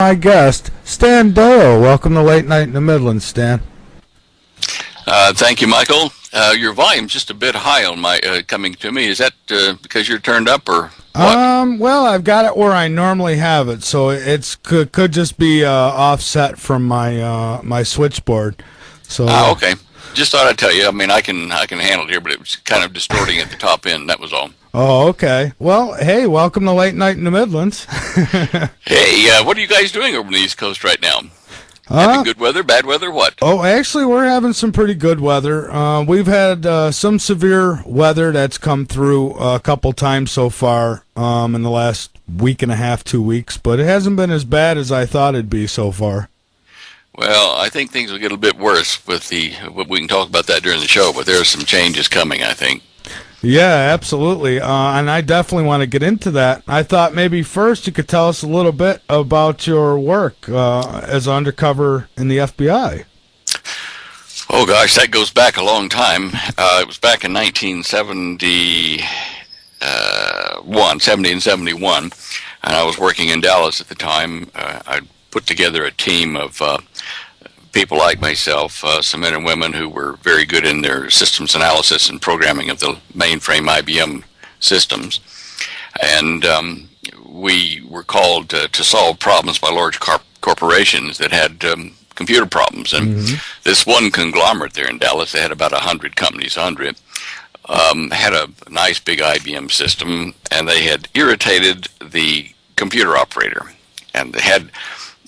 My guest, Stan Deyo. Welcome to Late Night in the Midlands, Stan. Thank you, Michael. Your volume's just a bit high on my coming to me. Is that because you're turned up or what? Well, I've got it where I normally have it, so it's could just be offset from my switchboard. So. Okay. Just thought I'd tell you. I mean, I can handle it here, but it was kind of distorting at the top end. That was all. Oh, okay. Well, hey, welcome to Late Night in the Midlands. Hey, what are you guys doing over on the East Coast right now? Having good weather, bad weather, what? Oh, actually, we're having some pretty good weather. We've had some severe weather that's come through a couple times so far in the last week and a half, 2 weeks, but it hasn't been as bad as I thought it'd be so far. Well, I think things will get a bit worse with we can talk about that during the show, but there are some changes coming, I think. Yeah, absolutely. And I definitely want to get into that. I thought maybe first you could tell us a little bit about your work as undercover in the FBI. Oh, gosh, that goes back a long time. It was back in 1970 and 71, and I was working in Dallas at the time. I put together a team of people like myself, some men and women who were very good in their systems analysis and programming of the mainframe IBM systems. And we were called to solve problems by large corporations that had computer problems. And this one conglomerate there in Dallas, they had about 100 companies under it, had a nice big IBM system, and they had irritated the computer operator. And they had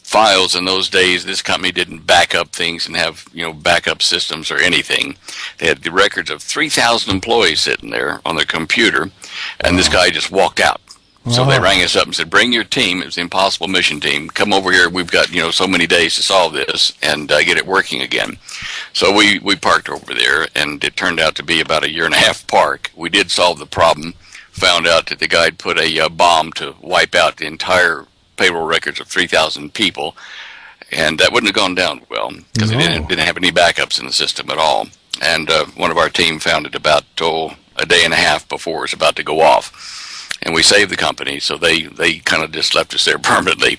files in those days. This company didn't back up things and have backup systems or anything. They had the records of 3,000 employees sitting there on their computer, and this guy just walked out. So they rang us up and said, "Bring your team." It was the Impossible Mission team. "Come over here. We've got so many days to solve this and get it working again." So we parked over there, and it turned out to be about a year and a half park. We did solve the problem. Found out that the guy had put a bomb to wipe out the entire payroll records of 3,000 people, and that wouldn't have gone down well because it didn't have any backups in the system at all. And one of our team found it about a day and a half before it was about to go off, and we saved the company. So they kind of just left us there permanently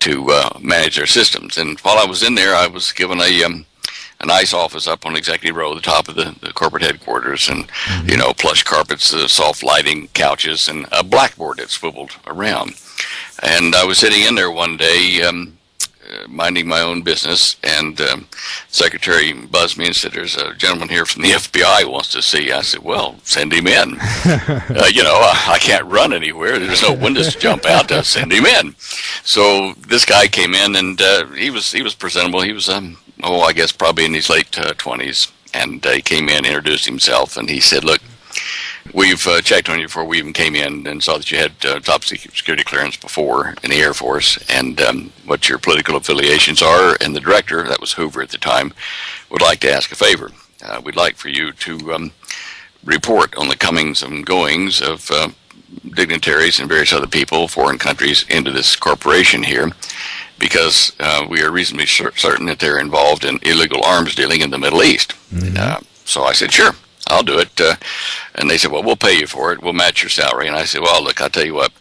to manage their systems. And while I was in there, I was given a nice office up on Executive Row, the top of the corporate headquarters, and plush carpets, soft lighting, couches, and a blackboard that swiveled around. And I was sitting in there one day, minding my own business, and secretary buzzed me and said, "There's a gentleman here from the FBI who wants to see you." I said, "Well, send him in." I can't run anywhere. There's no windows to jump out. To send him in. So this guy came in, and he was presentable. He was I guess probably in his late 20s, and he came in, introduced himself, and he said, "Look, we've checked on you before we even came in and saw that you had top security clearance before in the Air Force, and what your political affiliations are, and the director," that was Hoover at the time, "would like to ask a favor. We'd like for you to report on the comings and goings of dignitaries and various other people, foreign countries, into this corporation here, because we are reasonably certain that they're involved in illegal arms dealing in the Middle East." So I said, "Sure, I'll do it." And they said, "Well, we'll pay you for it. We'll match your salary." And I said, "Well, look, I'll tell you what,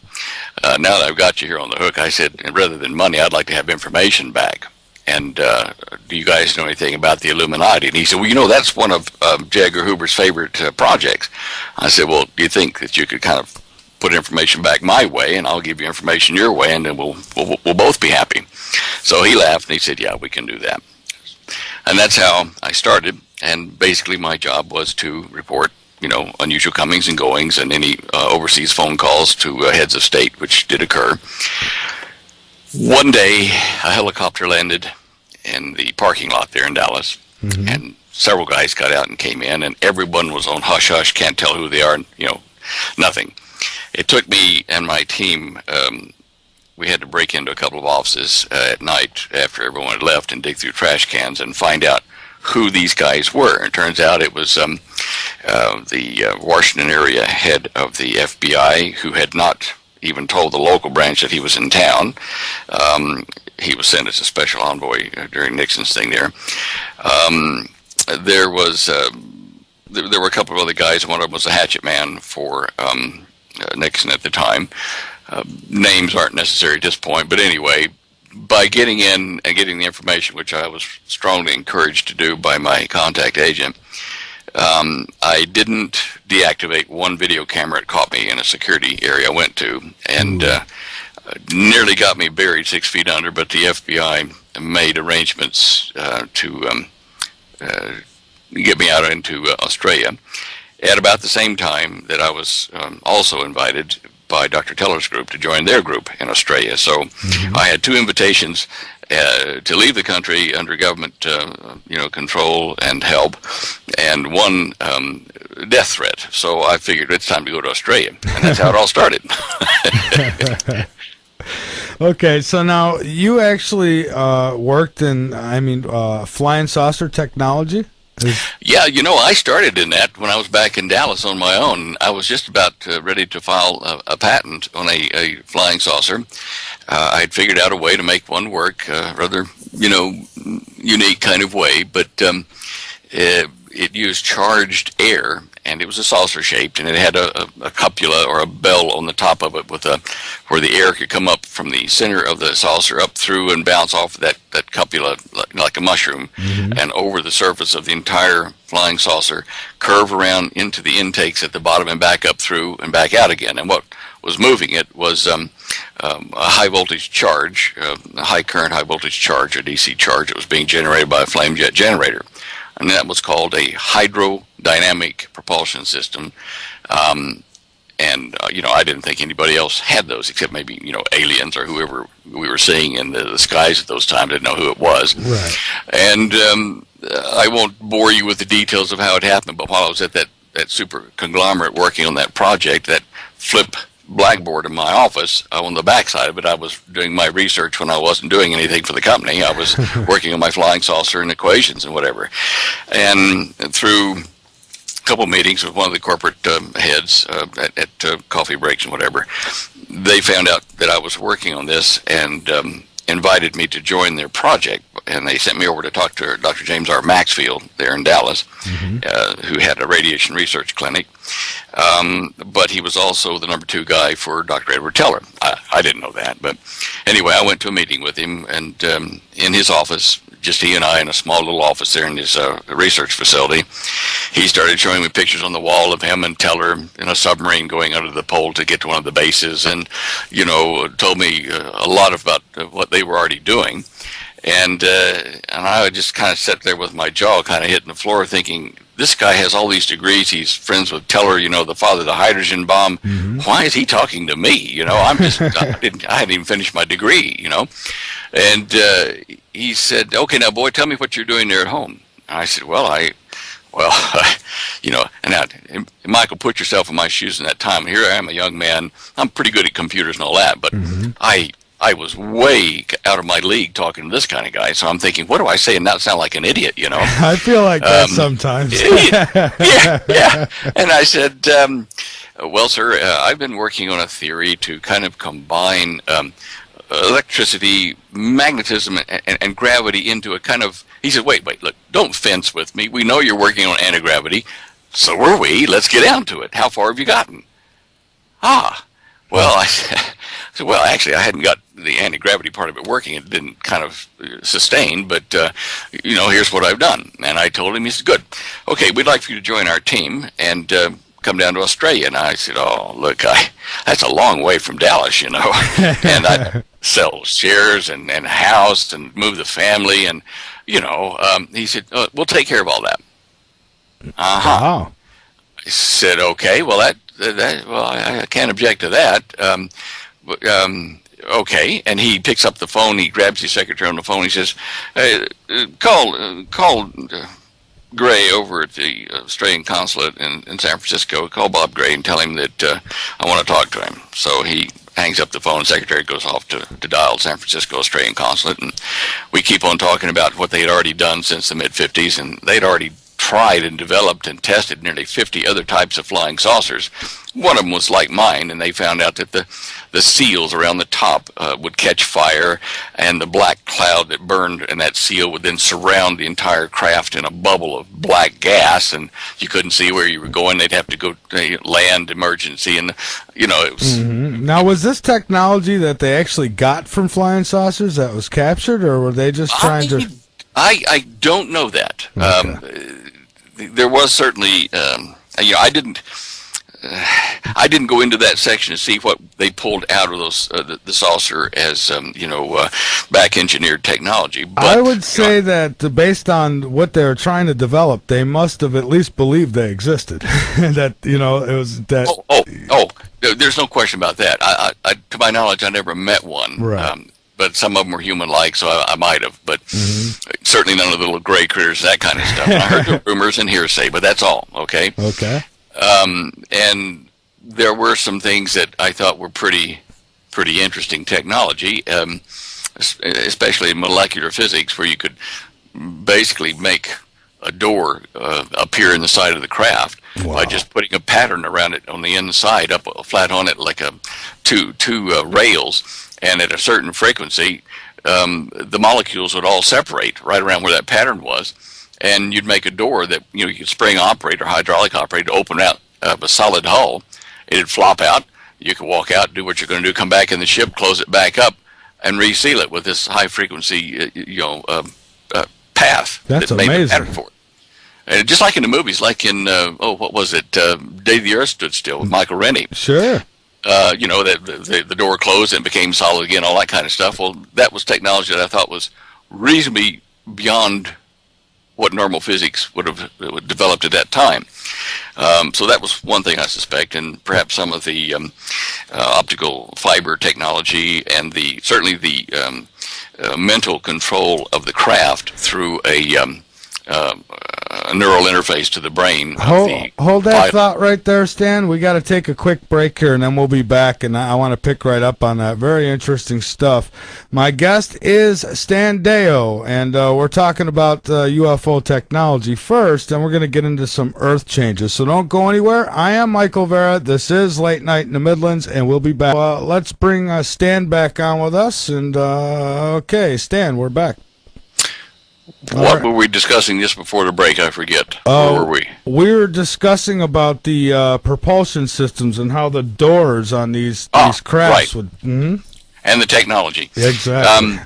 now that I've got you here on the hook," I said, "rather than money, I'd like to have information back. And do you guys know anything about the Illuminati?" And he said, "Well, that's one of J. Edgar Hoover's favorite projects." I said, "Well, do you think that you could kind of put information back my way, and I'll give you information your way, and then we'll both be happy?" So he laughed, and he said, "Yeah, we can do that." And that's how I started. And basically my job was to report, unusual comings and goings and any overseas phone calls to heads of state, which did occur. One day, a helicopter landed in the parking lot there in Dallas, and several guys got out and came in, and everyone was on hush-hush, can't tell who they are, nothing. It took me and my team, we had to break into a couple of offices at night after everyone had left and dig through trash cans and find out who these guys were. It turns out it was the Washington area head of the FBI, who had not even told the local branch that he was in town. He was sent as a special envoy during Nixon's thing there. There were a couple of other guys. One of them was a hatchet man for Nixon at the time. Names aren't necessary at this point, but anyway, by getting in and getting the information, which I was strongly encouraged to do by my contact agent, I didn't deactivate one video camera. It caught me in a security area I went to, and nearly got me buried 6 feet under, but the FBI made arrangements to get me out into Australia at about the same time that I was also invited by Dr. Teller's group to join their group in Australia. So I had 2 invitations to leave the country under government control and help, and 1 death threat. So I figured it's time to go to Australia, and that's how it all started. Okay, so now you actually worked in, flying saucer technology? Yeah, I started in that when I was back in Dallas on my own. I was just about ready to file a patent on a flying saucer. I had figured out a way to make one work, rather, unique kind of way, but it used charged air, and it was a saucer shaped, and it had a cupula or a bell on the top of it with where the air could come up from the center of the saucer up through and bounce off of that cupula like a mushroom and over the surface of the entire flying saucer, curve around into the intakes at the bottom and back up through and back out again. And what was moving it was a high voltage charge, a high current, high voltage charge, a DC charge that was being generated by a flame jet generator. And that was called a hydrodynamic propulsion system. I didn't think anybody else had those except maybe, aliens or whoever we were seeing in the skies at those times. Didn't know who it was. Right. And I won't bore you with the details of how it happened, but while I was at that super conglomerate working on that project, that flip blackboard in my office, on the backside of it, I was doing my research when I wasn't doing anything for the company. I was working on my flying saucer and equations and whatever. And through a couple meetings with one of the corporate heads at coffee breaks and whatever, they found out that I was working on this and invited me to join their project. And they sent me over to talk to Dr. James R. Maxfield there in Dallas, who had a radiation research clinic. But he was also the number 2 guy for Dr. Edward Teller. I didn't know that. But anyway, I went to a meeting with him, and in his office, just he and I in a small little office there in his research facility, he started showing me pictures on the wall of him and Teller in a submarine going under the pole to get to one of the bases, and, told me a lot about what they were already doing. And I would just kind of sit there with my jaw kind of hitting the floor thinking, this guy has all these degrees. He's friends with Teller, the father of the hydrogen bomb. Why is he talking to me? I'm just, I hadn't even finished my degree, And he said, okay, now, boy, tell me what you're doing there at home. And I said, and Michael, put yourself in my shoes in that time. Here I am, a young man. I'm pretty good at computers and all that, but I was way out of my league talking to this kind of guy. So I'm thinking, what do I say and not sound like an idiot, I feel like that sometimes. yeah. And I said, well, sir, I've been working on a theory to kind of combine electricity, magnetism, and gravity into a kind of... He said, wait, look, don't fence with me. We know you're working on anti-gravity. So are we. Let's get down to it. How far have you gotten? Well, I said, well, actually, I hadn't got the anti-gravity part of it working. It didn't kind of sustain, but, here's what I've done. And I told him, he said, good. Okay, we'd like for you to join our team and come down to Australia. And I said, oh, look, that's a long way from Dallas, And I sell shares and house and move the family. And, he said, we'll take care of all that. Wow. I said, okay, well, I can't object to that. Okay, and he picks up the phone. He grabs his secretary on the phone. He says, call Gray over at the Australian consulate in San Francisco. Call Bob Gray and tell him that I want to talk to him. So he hangs up the phone. The secretary goes off to dial San Francisco Australian consulate, and we keep on talking about what they had already done since the mid-'50s, and they'd already tried and developed and tested nearly 50 other types of flying saucers. One of them was like mine, and they found out that the seals around the top would catch fire, and the black cloud that burned in that seal would then surround the entire craft in a bubble of black gas, and you couldn't see where you were going. They'd have to go land emergency, and it was... Now, was this technology that they actually got from flying saucers that was captured, or were they just trying to... I don't know that. Okay. There was certainly, I didn't go into that section to see what they pulled out of those the saucer as back engineered technology. But I would say that based on what they were trying to develop, they must have at least believed they existed. That it was that. Oh, there's no question about that. I to my knowledge, I never met one. Right. But some of them were human-like, so I might have. But certainly none of the little gray critters, that kind of stuff. And I heard the rumors and hearsay, but that's all. Okay. Okay. And there were some things that I thought were pretty interesting technology, especially in molecular physics, where you could basically make a door appear in the side of the craft by just putting a pattern around it on the inside, up flat on it, like two rails. And at a certain frequency, the molecules would all separate right around where that pattern was, and you'd make a door that you could spring operate or hydraulic operate to open out a solid hull. It'd flop out. You could walk out, do what you're going to do, come back in the ship, close it back up, and reseal it with this high frequency, path. That's that made amazing. the pattern for it. And just like in the movies, like in what was it? Day the Earth Stood Still with Michael Rennie. Sure. The door closed and became solid again, all that kind of stuff. Well, that was technology that I thought was reasonably beyond what normal physics would have developed at that time. So that was one thing I suspect, and perhaps some of the optical fiber technology and certainly the mental control of the craft through a neural interface to the brain. Hold that thought right there, Stan. We got to take a quick break here, and then we'll be back, and I want to pick right up on that. Very interesting stuff. My guest is Stan Deyo, and we're talking about UFO technology first, and we're going to get into some Earth changes. So don't go anywhere. I am Michael Vera. This is Late Night in the Midlands, and we'll be back. Let's bring Stan back on with us, and okay, Stan, we're back. What were we discussing just before the break? I forget. Where were we? We were discussing about the propulsion systems and how the doors on these crafts would... And the technology. Exactly.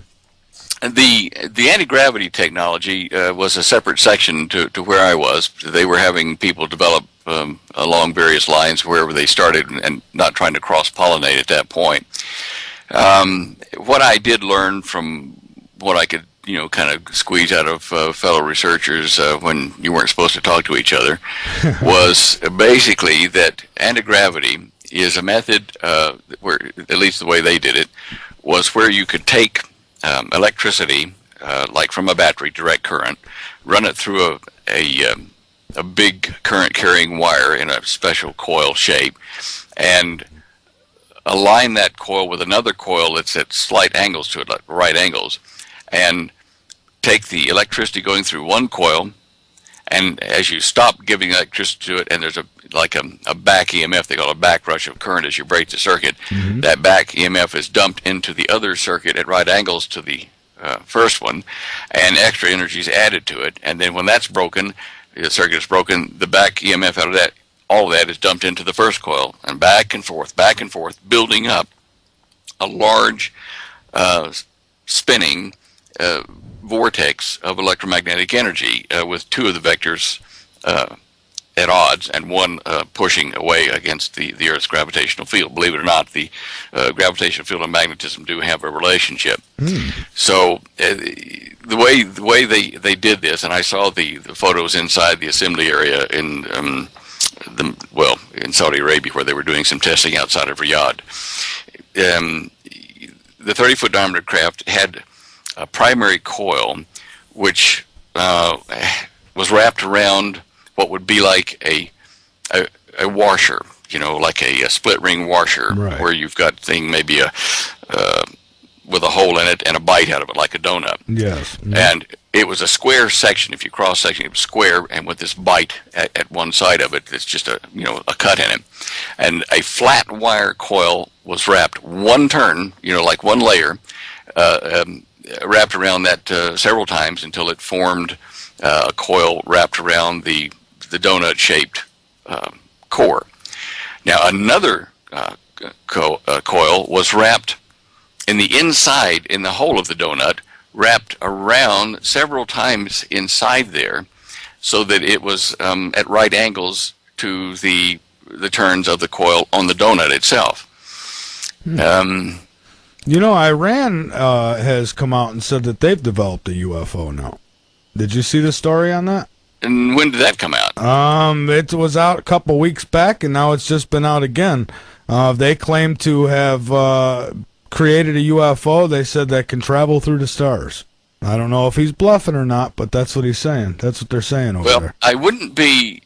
The anti-gravity technology was a separate section to where I was. They were having people develop along various lines wherever they started and not trying to cross-pollinate at that point. What I did learn from what I could kind of squeeze out of fellow researchers when you weren't supposed to talk to each other, was basically that anti-gravity is a method where, at least the way they did it, was where you could take electricity, like from a battery, direct current, run it through a big current-carrying wire in a special coil shape, and align that coil with another coil that's at slight angles to it, like right angles, and take the electricity going through one coil, and as you stop giving electricity to it, and there's a back EMF, they call it a back rush of current as you break the circuit, that back EMF is dumped into the other circuit at right angles to the first one, and extra energy is added to it, and then when that's broken, the circuit is broken, the back EMF out of that, all of that is dumped into the first coil, and back and forth, building up a large spinning vortex of electromagnetic energy with two of the vectors at odds and one pushing away against the Earth's gravitational field. Believe it or not, the gravitational field and magnetism do have a relationship. So the way they did this, and I saw the photos inside the assembly area in in Saudi Arabia where they were doing some testing outside of Riyadh. The 30-foot diameter craft had a primary coil which was wrapped around what would be like a washer, like a split ring washer, where you've got thing maybe with a hole in it and a bite out of it like a donut. Yes. And it was a square section. If you cross section, it was square, and with this bite at one side of it, it's just a cut in it, and a flat wire coil was wrapped one turn, like one layer, wrapped around that several times until it formed a coil wrapped around the donut-shaped core. Now another coil was wrapped in the inside, in the hole of the donut, wrapped around several times inside there, so that it was at right angles to the turns of the coil on the donut itself. Iran has come out and said that they've developed a UFO now. Did you see the story on that? And when did that come out? It was out a couple weeks back, and now it's just been out again. They claim to have created a UFO, they said, that can travel through the stars. I don't know if he's bluffing or not, but that's what he's saying. That's what they're saying over there. Well, I wouldn't be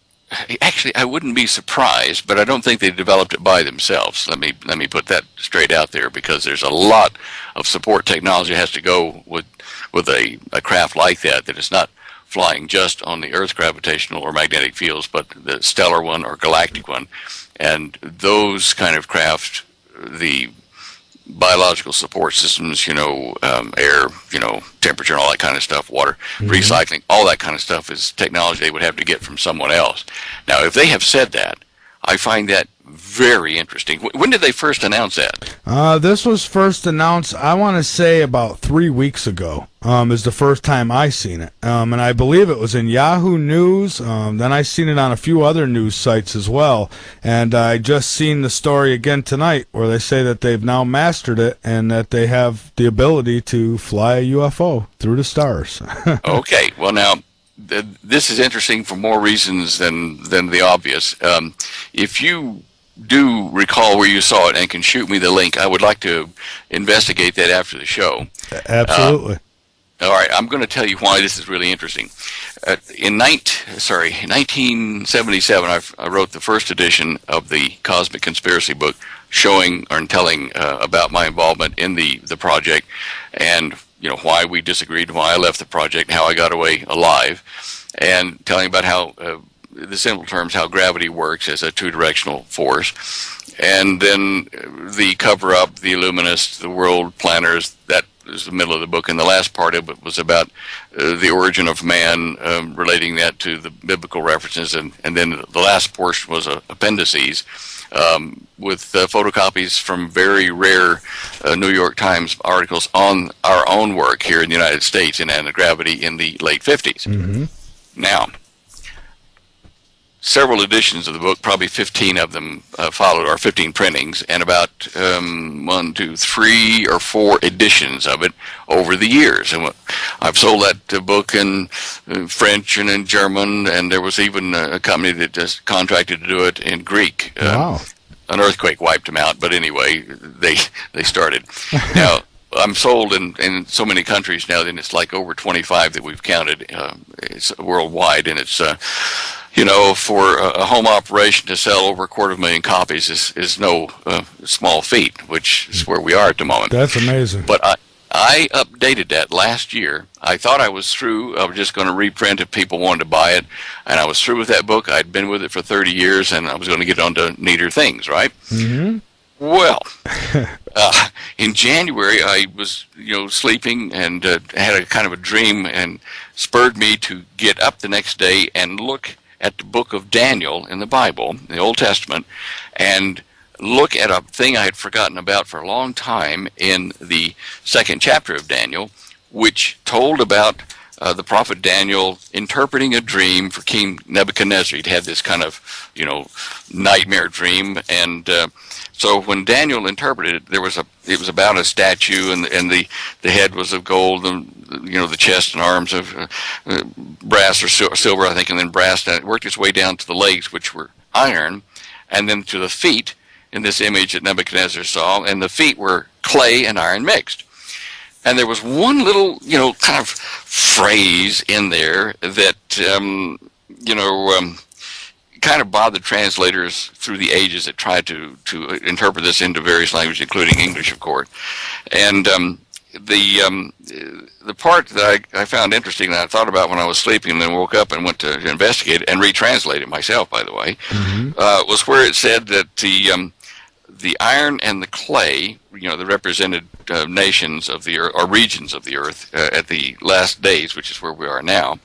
surprised, but I don't think they developed it by themselves. Let me put that straight out there, because there's a lot of support technology that has to go with a craft like that is not flying just on the Earth's gravitational or magnetic fields, but the stellar one or galactic one. And those kind of craft, the biological support systems, air, temperature and all that kind of stuff, water, recycling, all that kind of stuff is technology they would have to get from someone else. Now, if they have said that, I find that very interesting. When did they first announce that? This was first announced, I want to say, about 3 weeks ago. Is the first time I seen it. And I believe it was in Yahoo News. Then I seen it on a few other news sites as well. And I just seen the story again tonight where they say that they've now mastered it and that they have the ability to fly a UFO through the stars. Okay. Well, now, this is interesting for more reasons than the obvious. If you do recall where you saw it and can shoot me the link, I would like to investigate that after the show. Absolutely. All right, I'm going to tell you why this is really interesting. In 1977, I wrote the first edition of the Cosmic Conspiracy book, showing or telling about my involvement in the project, and why we disagreed, why I left the project, how I got away alive, and telling about how the simple terms, how gravity works as a two-directional force, and then the cover-up, the illuminists, the world planners. That is the middle of the book, and the last part of it was about the origin of man, relating that to the biblical references, and then the last portion was appendices with photocopies from very rare New York Times articles on our own work here in the United States in anti-gravity in the late 50s. Now, several editions of the book, probably 15 of them followed, or 15 printings, and about 1, 2, 3, or 4 editions of it over the years. And I've sold that book in French and in German, and there was even a company that just contracted to do it in Greek. Wow. An earthquake wiped them out, but anyway, they started. Now, I'm sold in so many countries now, then it's like over 25 that we've counted. It's worldwide, and it's for a home operation to sell over 250,000 copies is no small feat, which is where we are at the moment. That's amazing. But I updated that last year. I thought I was through. I was just going to reprint if people wanted to buy it, and I was through with that book. I'd been with it for 30 years, and I was going to get on to neater things, right? Well, in January, I was, sleeping and had a kind of a dream, and spurred me to get up the next day and look at the book of Daniel in the Bible, the Old Testament, and look at a thing I had forgotten about for a long time in the 2nd chapter of Daniel, which told about the prophet Daniel interpreting a dream for King Nebuchadnezzar. He'd had this kind of, nightmare dream, and so when Daniel interpreted it, it was about a statue, and the head was of gold, and the chest and arms of brass or silver, I think, and then brass, and it worked its way down to the legs, which were iron, and then to the feet in this image that Nebuchadnezzar saw, and the feet were clay and iron mixed. And there was one little, kind of phrase in there that, kind of bothered translators through the ages that tried to interpret this into various languages, including English, of course. And the part that I found interesting and I thought about when I was sleeping and then woke up and went to investigate it and retranslate it myself, by the way, was where it said that the iron and the clay, the represented nations of the earth or regions of the earth at the last days, which is where we are now,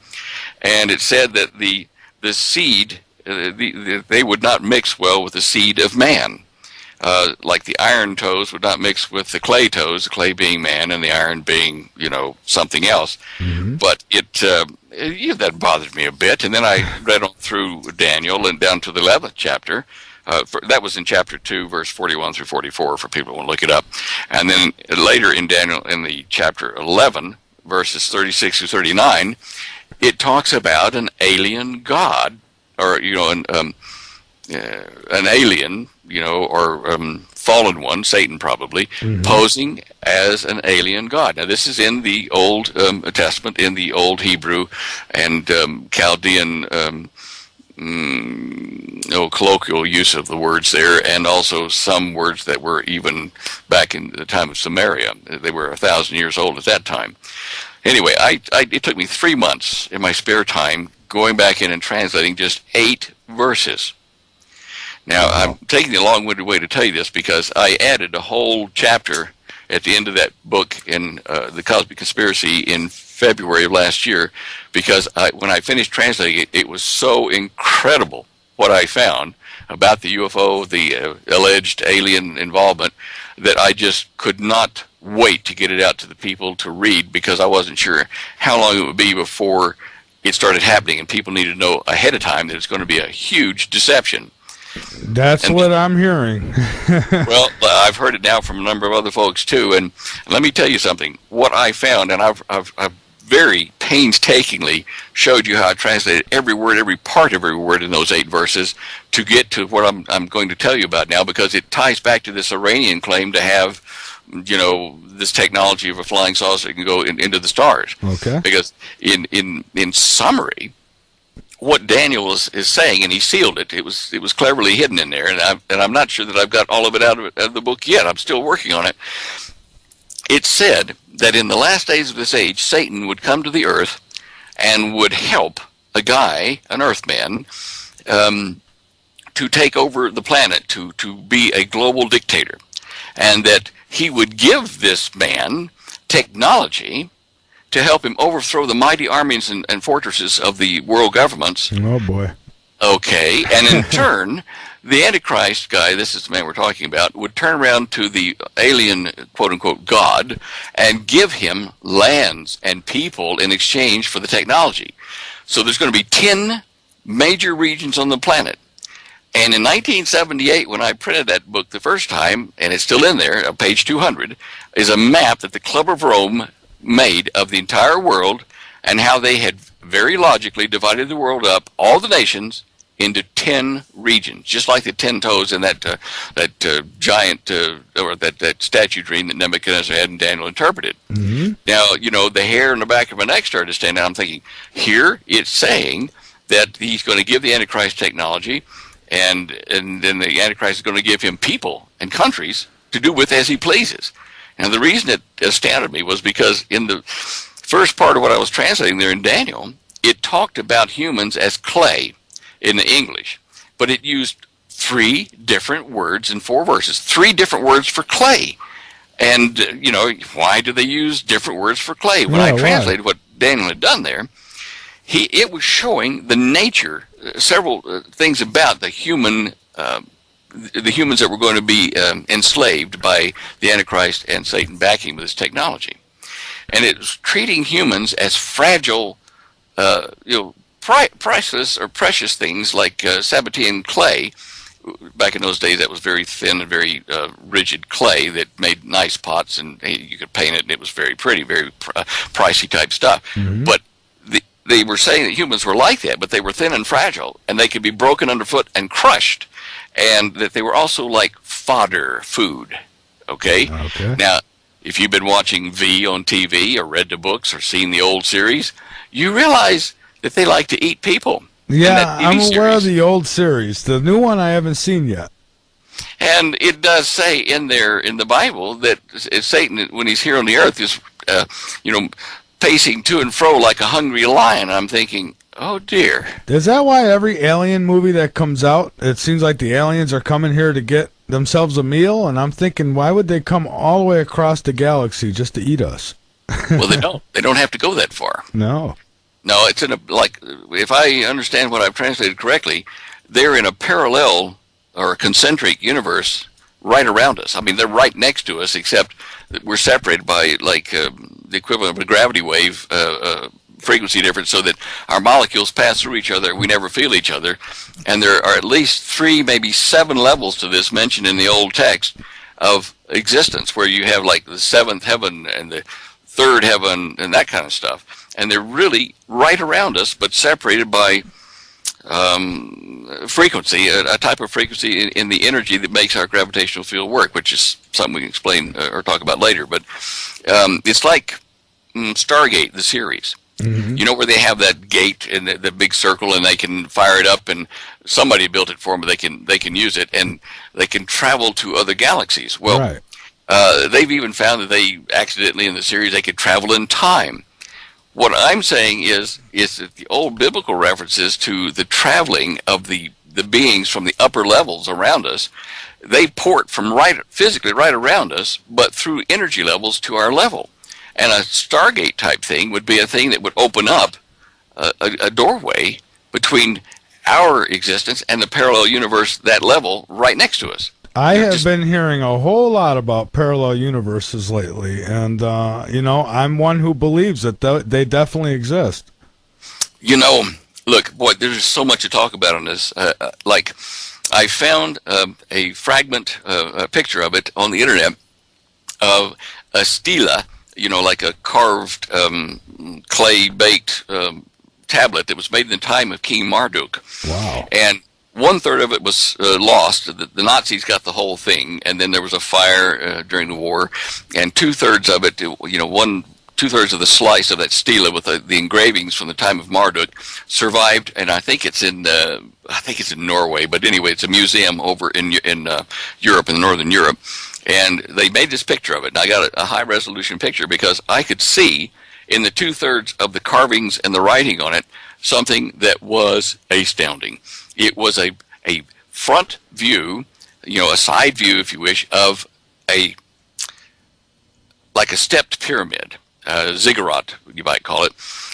and it said that the seed, they would not mix well with the seed of man. Like the iron toes would not mix with the clay toes, the clay being man and the iron being, something else. But that bothered me a bit. And then I read on through Daniel and down to the 11th chapter. That was in chapter 2, verse 41 through 44, for people who want to look it up. And then later in Daniel, in the chapter 11, verses 36 through 39, it talks about an alien god, or, an alien, or fallen one, Satan probably, posing as an alien god. Now, this is in the Old Testament, in the Old Hebrew and Chaldean colloquial use of the words there, and also some words that were even back in the time of Samaria. They were 1,000 years old at that time. Anyway, it took me 3 months in my spare time going back in and translating just 8 verses. Now, I'm taking the long-winded way to tell you this because I added a whole chapter at the end of that book in The Cosmic Conspiracy in February of last year, because when I finished translating it, it was so incredible what I found about the UFO, the alleged alien involvement, that I just could not wait to get it out to the people to read, because I wasn't sure how long it would be before it started happening, and people needed to know ahead of time that it's going to be a huge deception. That's what I'm hearing. Well, I've heard it now from a number of other folks too, and let me tell you something. What I found, and I've very painstakingly showed you how I translated every word, every part of every word in those 8 verses to get to what I'm going to tell you about now, because it ties back to this Iranian claim to have, this technology of a flying saucer that can go into the stars. Okay. Because in summary, what Daniel is saying, and he sealed it. It was cleverly hidden in there, and I'm not sure that I've got all of it out of the book yet. I'm still working on it. It said that in the last days of this age, Satan would come to the earth and would help a guy, an earthman, to take over the planet, to be a global dictator, and that he would give this man technology to help him overthrow the mighty armies and fortresses of the world governments. Oh, boy. Okay, and in turn, the Antichrist guy, this is the man we're talking about, would turn around to the alien, quote-unquote, God, and give him lands and people in exchange for the technology. So there's going to be 10 major regions on the planet. And in 1978, when I printed that book the first time, and it's still in there, page 200, is a map that the Club of Rome made of the entire world, and how they had very logically divided the world up, all the nations, into 10 regions, just like the 10 toes in that giant or that statue dream that Nebuchadnezzar had and Daniel interpreted. Now, the hair on the back of my neck started to stand out. I'm thinking, here it's saying that he's going to give the Antichrist technology, and then the Antichrist is going to give him people and countries to do with as he pleases. And the reason it astounded me was because in the first part of what I was translating there in Daniel, it talked about humans as clay in the English, but it used 3 different words in 4 verses, 3 different words for clay. And, why do they use different words for clay? When I translated what Daniel had done there, it was showing the nature, several things about the humans that were going to be enslaved by the Antichrist and Satan backing with this technology. And it was treating humans as fragile, priceless or precious things like Sabbatean clay. Back in those days, that was very thin and very rigid clay that made nice pots, and you could paint it, and it was very pretty, very pricey type stuff. But they were saying that humans were like that, but they were thin and fragile, and they could be broken underfoot and crushed. And that they were also like fodder food, okay? Now, if you've been watching V on TV or read the books or seen the old series, you realize that they like to eat people. Yeah, I'm aware of the old series. The new one I haven't seen yet. And it does say in there in the Bible that Satan, when he's here on the earth, is, you know, pacing to and fro like a hungry lion. I'm thinking, oh dear. Is that why every alien movie that comes out, it seems like the aliens are coming here to get themselves a meal? And I'm thinking, why would they come all the way across the galaxy just to eat us? Well, they don't. They don't have to go that far. No. No, it's in a, like, if I understand what I've translated correctly, they're in a parallel or a concentric universe right around us. I mean, they're right next to us, except that we're separated by, like, the equivalent of a gravity wave frequency difference, so that our molecules pass through each other. We never feel each other. And there are at least 3, maybe 7 levels to this mentioned in the old text of existence, where you have, like, the 7th heaven and the 3rd heaven and that kind of stuff. And they're really right around us, but separated by frequency, a type of frequency in the energy that makes our gravitational field work, which is something we can explain or talk about later. But it's like Stargate, the series. Mm-hmm. You know, where they have that gate in the big circle, and they can fire it up, and somebody built it for them, but they can use it, and they can travel to other galaxies. Well, right. They've even found that they accidentally in the series they could travel in time. What I'm saying is that the old biblical references to the traveling of the beings from the upper levels around us, they port from physically right around us, but through energy levels to our level. And a Stargate type thing would be a thing that would open up a doorway between our existence and the parallel universe, that level right next to us. I have been hearing a whole lot about parallel universes lately, and, you know, I'm one who believes that they definitely exist. You know, look, boy, there's so much to talk about on this. Like, I found a fragment, a picture of it on the internet of a stela, you know, like a carved, clay-baked tablet that was made in the time of King Marduk. Wow. And 1/3 of it was lost. The Nazis got the whole thing, and then there was a fire during the war, and 2/3 of it, you know, 2/3 of the slice of that stela with the engravings from the time of Marduk survived, and I think it's in Norway, but anyway, it's a museum over in Europe, in northern Europe, and they made this picture of it. And I got a high resolution picture because I could see in the 2/3 of the carvings and the writing on it something that was astounding. It was a front view, you know, a side view, if you wish, of like a stepped pyramid, ziggurat, you might call it,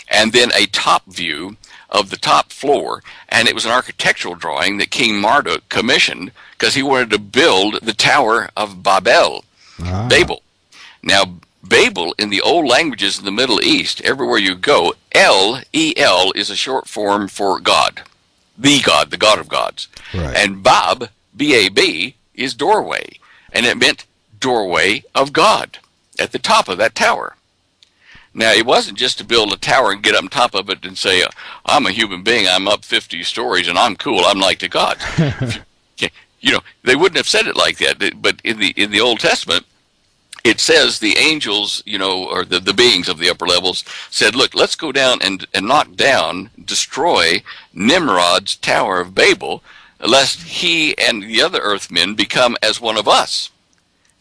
and then a top view of the top floor. And it was an architectural drawing that King Marduk commissioned because he wanted to build the Tower of Babel. Babel. Now, Babel in the old languages in the Middle East, everywhere you go, El is a short form for God. The God of gods. Right. And Bab, B-A-B, is doorway. And it meant doorway of God at the top of that tower. Now, it wasn't just to build a tower and get up on top of it and say, I'm a human being, I'm up 50 stories, and I'm cool, I'm like the gods. You know, they wouldn't have said it like that. But in the Old Testament, it says the angels, you know, or the beings of the upper levels said, look, let's go down and knock down, destroy Nimrod's Tower of Babel, lest he and the other earthmen become as one of us.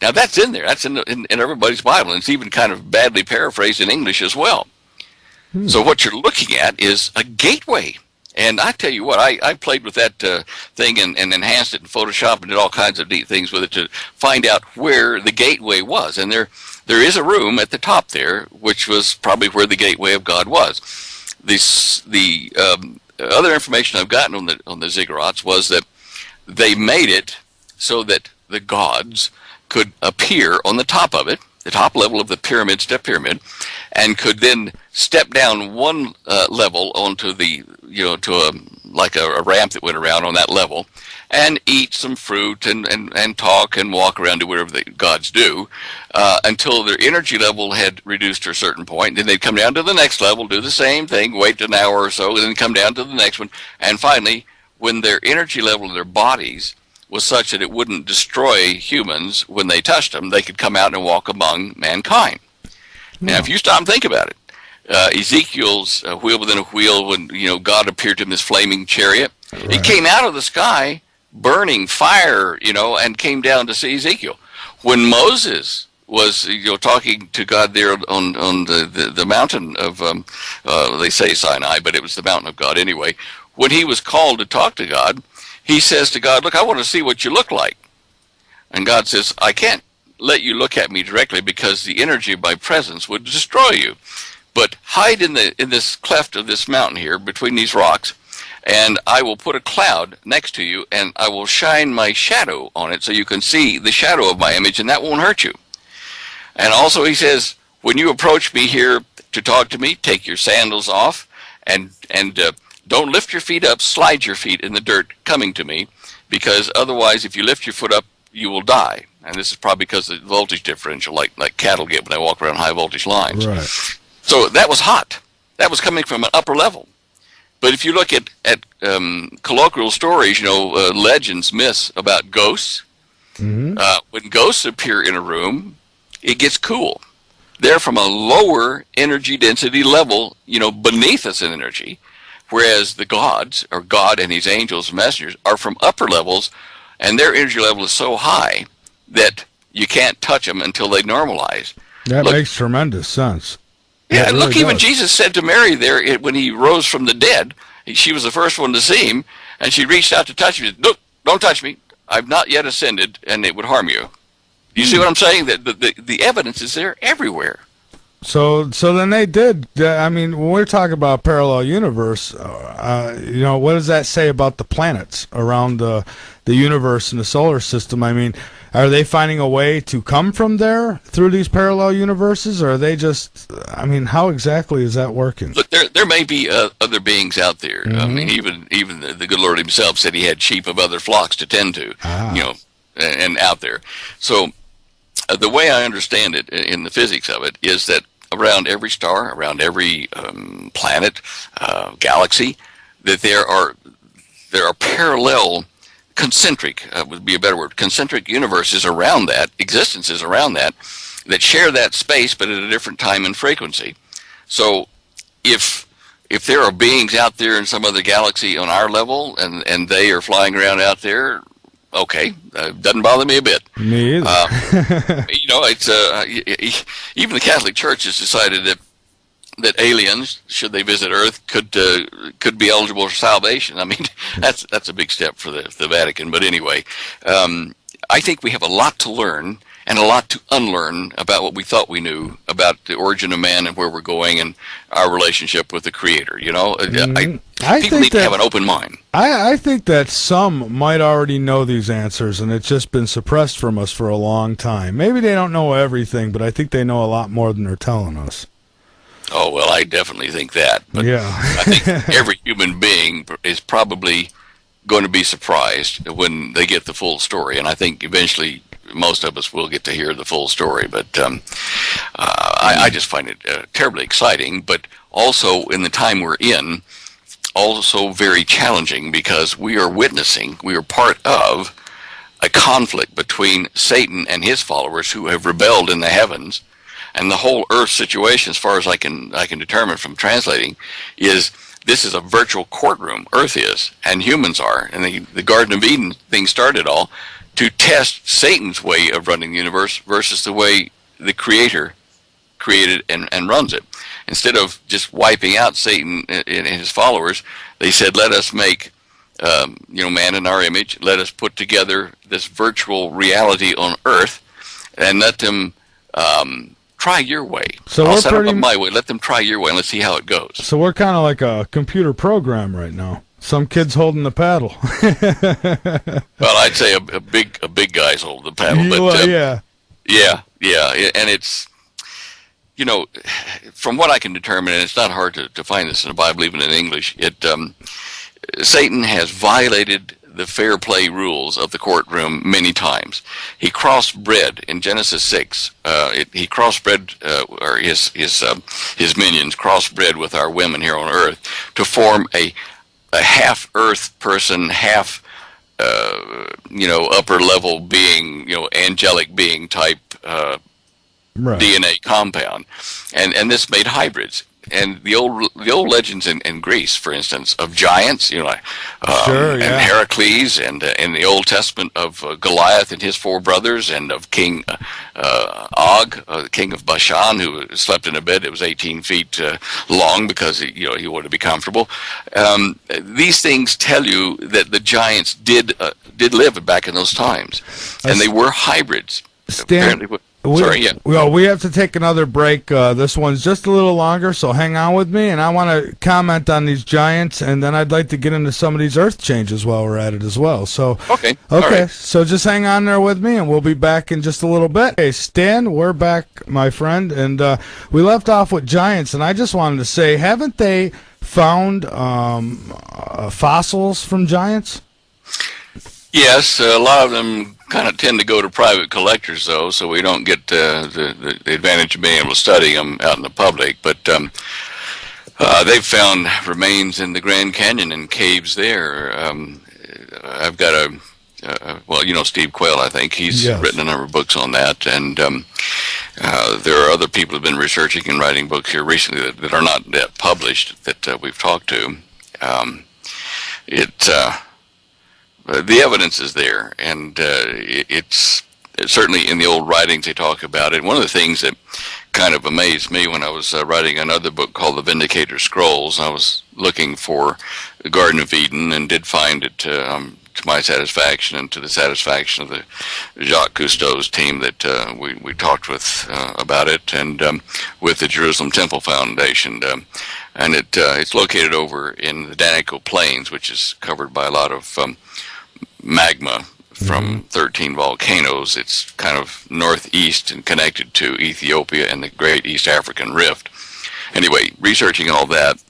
Now, that's in there. That's in everybody's Bible, and it's even kind of badly paraphrased in English as well. So what you're looking at is a gateway. And I tell you what, I played with that thing and enhanced it in Photoshop and did all kinds of neat things with it to find out where the gateway was. And there is a room at the top there, which was probably where the gateway of God was. The other information I've gotten on the ziggurats was that they made it so that the gods could appear on the top of it, the top level of the pyramid, step pyramid, and could then step down one level onto the, you know, to a ramp that went around on that level, and eat some fruit and talk and walk around, do whatever the gods do, until their energy level had reduced to a certain point. Then they'd come down to the next level, do the same thing, wait an hour or so, and then come down to the next one. And finally, when their energy level of their bodies was such that it wouldn't destroy humans when they touched them, they could come out and walk among mankind. Now, if you stop and think about it, Ezekiel's wheel within a wheel, when, you know, God appeared to him as flaming chariot, it came out of the sky, burning fire, and came down to see Ezekiel. When Moses was, talking to God there on the mountain of, they say Sinai, but it was the mountain of God anyway. When he was called to talk to God, he says to God, "Look, I want to see what you look like." And God says, "I can't let you look at me directly because the energy of my presence would destroy you. But hide in this cleft of this mountain here between these rocks, and I will put a cloud next to you, and I will shine my shadow on it so you can see the shadow of my image, and that won't hurt you." And also he says, "When you approach me here to talk to me, take your sandals off, and don't lift your feet up, slide your feet in the dirt coming to me, because otherwise if you lift your foot up, you will die." And this is probably because of the voltage differential, like cattle get when they walk around high voltage lines. Right. So that was hot. That was coming from an upper level. But if you look at colloquial stories, legends, myths about ghosts, when ghosts appear in a room, it gets cool. They're from a lower energy density level, beneath us in energy, whereas the gods, or God and his angels and messengers, are from upper levels, and their energy level is so high that you can't touch them until they normalize. That makes tremendous sense. Yeah, really look, even does. Jesus said to Mary there when he rose from the dead, she was the first one to see him, and she reached out to touch him. "Look, don't touch me. I've not yet ascended, and it would harm you." You see what I'm saying? That the evidence is there everywhere. So then they did. I mean, when we're talking about parallel universe, what does that say about the planets around the universe and the solar system? I mean, are they finding a way to come from there through these parallel universes, or are they just? I mean, how exactly is that working? Look, there may be other beings out there. I mean, even the good Lord himself said he had sheep of other flocks to tend to. And out there. So the way I understand it in the physics of it is that around every star, around every planet, galaxy, that there are parallel, concentric would be a better word, concentric universes around that, existences around that share that space but at a different time and frequency. So if there are beings out there in some other galaxy on our level and they are flying around out there, okay, doesn't bother me a bit. Me either. It's even the Catholic Church has decided that aliens, should they visit Earth, could be eligible for salvation. I mean, that's a big step for the Vatican. But anyway, I think we have a lot to learn and a lot to unlearn about what we thought we knew about the origin of man and where we're going and our relationship with the Creator. People need to have an open mind. I think that some might already know these answers, and it's just been suppressed from us for a long time. Maybe they don't know everything, but I think they know a lot more than they're telling us. Oh, well, I definitely think that. But yeah. I think every human being is probably going to be surprised when they get the full story, and I think eventually most of us will get to hear the full story. But I just find it terribly exciting, but also in the time we're in, also very challenging, because we are part of a conflict between Satan and his followers who have rebelled in the heavens. And the whole Earth situation, as far as I can determine from translating, is this is a virtual courtroom. Earth is, and humans are. And the Garden of Eden thing started all to test Satan's way of running the universe versus the way the Creator created and runs it. Instead of just wiping out Satan and his followers, they said, let us make man in our image. Let us put together this virtual reality on Earth and let them try your way. So I'll set up my way. Let them try your way, and let's see how it goes. So we're kind of like a computer program right now. Some kid's holding the paddle. Well, I'd say a big guy's holding the paddle. But yeah, and it's from what I can determine, and it's not hard to find this in the Bible, even in English. Satan has violated the fair play rules of the courtroom many times. He crossbred in Genesis 6. He crossbred, or his minions crossbred with our women here on Earth to form a half Earth person, half upper level being, angelic being type right. DNA compound, and this made hybrids. and the old legends in Greece, for instance, of giants, like Sure, and yeah. Heracles, and in the Old Testament of Goliath and his four brothers, and of King Og, the king of Bashan, who slept in a bed that was 18 feet long because he wanted to be comfortable. These things tell you that the giants did live back in those times, and they were hybrids. Stan, Apparently, sorry, yeah. Well, we have to take another break. This one's just a little longer, so hang on with me. And I want to comment on these giants, and then I'd like to get into some of these earth changes while we're at it as well. So, Okay. okay. So just hang on there with me, and we'll be back in just a little bit. Hey, Stan, we're back, my friend, and we left off with giants, and I just wanted to say, haven't they found fossils from giants? Yes, a lot of them kind of tend to go to private collectors, though, so we don't get the advantage of being able to study them out in the public. But they've found remains in the Grand Canyon and caves there. I've got Steve Quayle, I think. He's written a number of books on that. And there are other people who have been researching and writing books here recently that are not yet published that we've talked to. The evidence is there, and it's certainly in the old writings they talk about it. One of the things that kind of amazed me when I was writing another book called The Vindicator Scrolls, I was looking for the Garden of Eden and did find it to my satisfaction and to the satisfaction of the Jacques Cousteau's team that we talked with about it, and with the Jerusalem Temple Foundation. And it's located over in the Danakil Plains, which is covered by a lot of magma from 13 volcanoes. It's kind of northeast and connected to Ethiopia and the Great East African Rift. Anyway, researching all that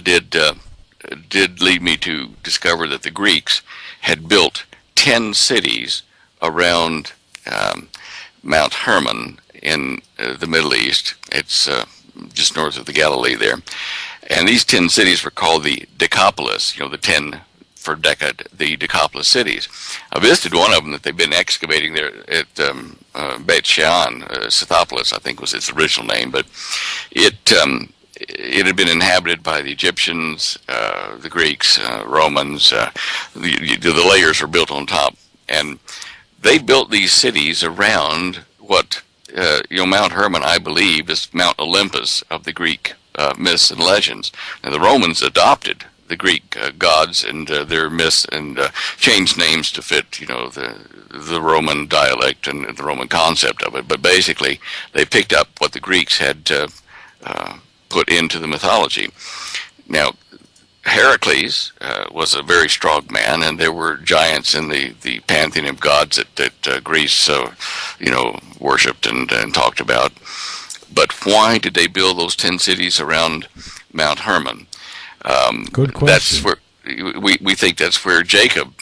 did lead me to discover that the Greeks had built 10 cities around Mount Hermon in the Middle East. It's just north of the Galilee there. And these 10 cities were called the Decapolis, the 10 for decade, the Decapolis cities. I visited one of them that they've been excavating there at Beit Shean, Scythopolis, I think was its original name, but it had been inhabited by the Egyptians, the Greeks, Romans. The layers were built on top, and they built these cities around what Mount Hermon, I believe, is Mount Olympus of the Greek myths and legends. Now, the Romans adopted the Greek gods and their myths and changed names to fit, the Roman dialect and the Roman concept of it. But basically, they picked up what the Greeks had put into the mythology. Now, Heracles was a very strong man, and there were giants in the pantheon of gods that Greece, worshipped and talked about. But why did they build those 10 cities around Mount Hermon? Good question. That's where we think that's where Jacob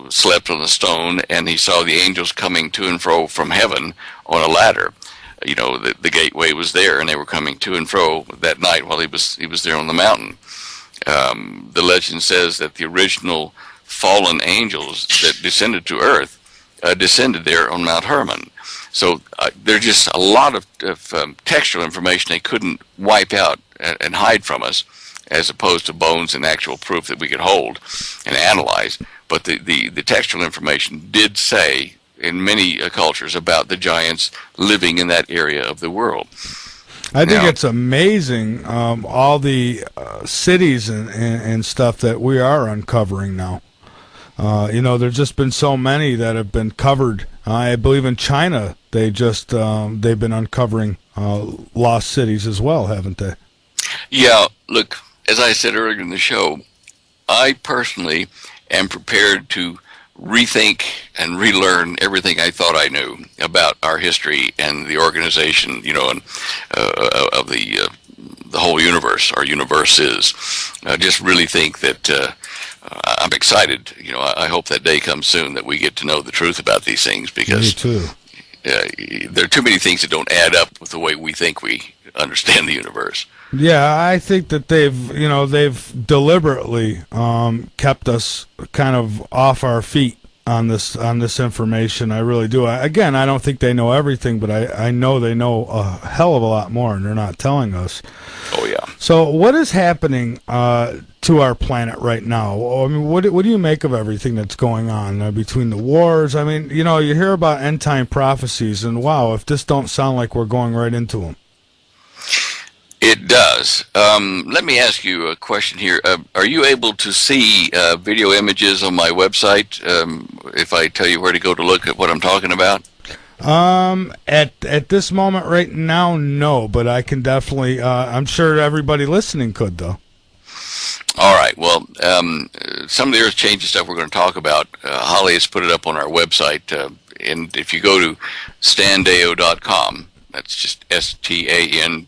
slept on a stone, and he saw the angels coming to and fro from heaven on a ladder. The gateway was there, and they were coming to and fro that night while he was there on the mountain. The legend says that the original fallen angels that descended to earth descended there on Mount Hermon. So there's just a lot of textual information they couldn't wipe out and hide from us, as opposed to bones and actual proof that we could hold and analyze. But the textual information did say in many cultures about the giants living in that area of the world. I think it's amazing, all the cities and stuff that we are uncovering now. There's just been so many that have been covered. I believe in China, they've been uncovering lost cities as well, haven't they? Yeah, look, as I said earlier in the show, I personally am prepared to rethink and relearn everything I thought I knew about our history and the organization, and of the whole universe, our universes. I just really think that I'm excited. I hope that day comes soon that we get to know the truth about these things, because Me too. There are too many things that don't add up with the way we think we understand the universe. Yeah, I think that they've deliberately kept us kind of off our feet on this information. I really do. Again, I don't think they know everything, but I know they know a hell of a lot more, and they're not telling us. Oh yeah. So what is happening to our planet right now? I mean, what do you make of everything that's going on between the wars? I mean, you hear about end time prophecies, and wow, if this don't sound like we're going right into them. It does. Let me ask you a question here. Are you able to see video images on my website if I tell you where to go to look at what I'm talking about? At this moment right now, no, but I can definitely, I'm sure everybody listening could, though. All right. Well, some of the earth changes stuff we're going to talk about, Holly has put it up on our website, and if you go to standeyo.com, that's just STANDEYO.com.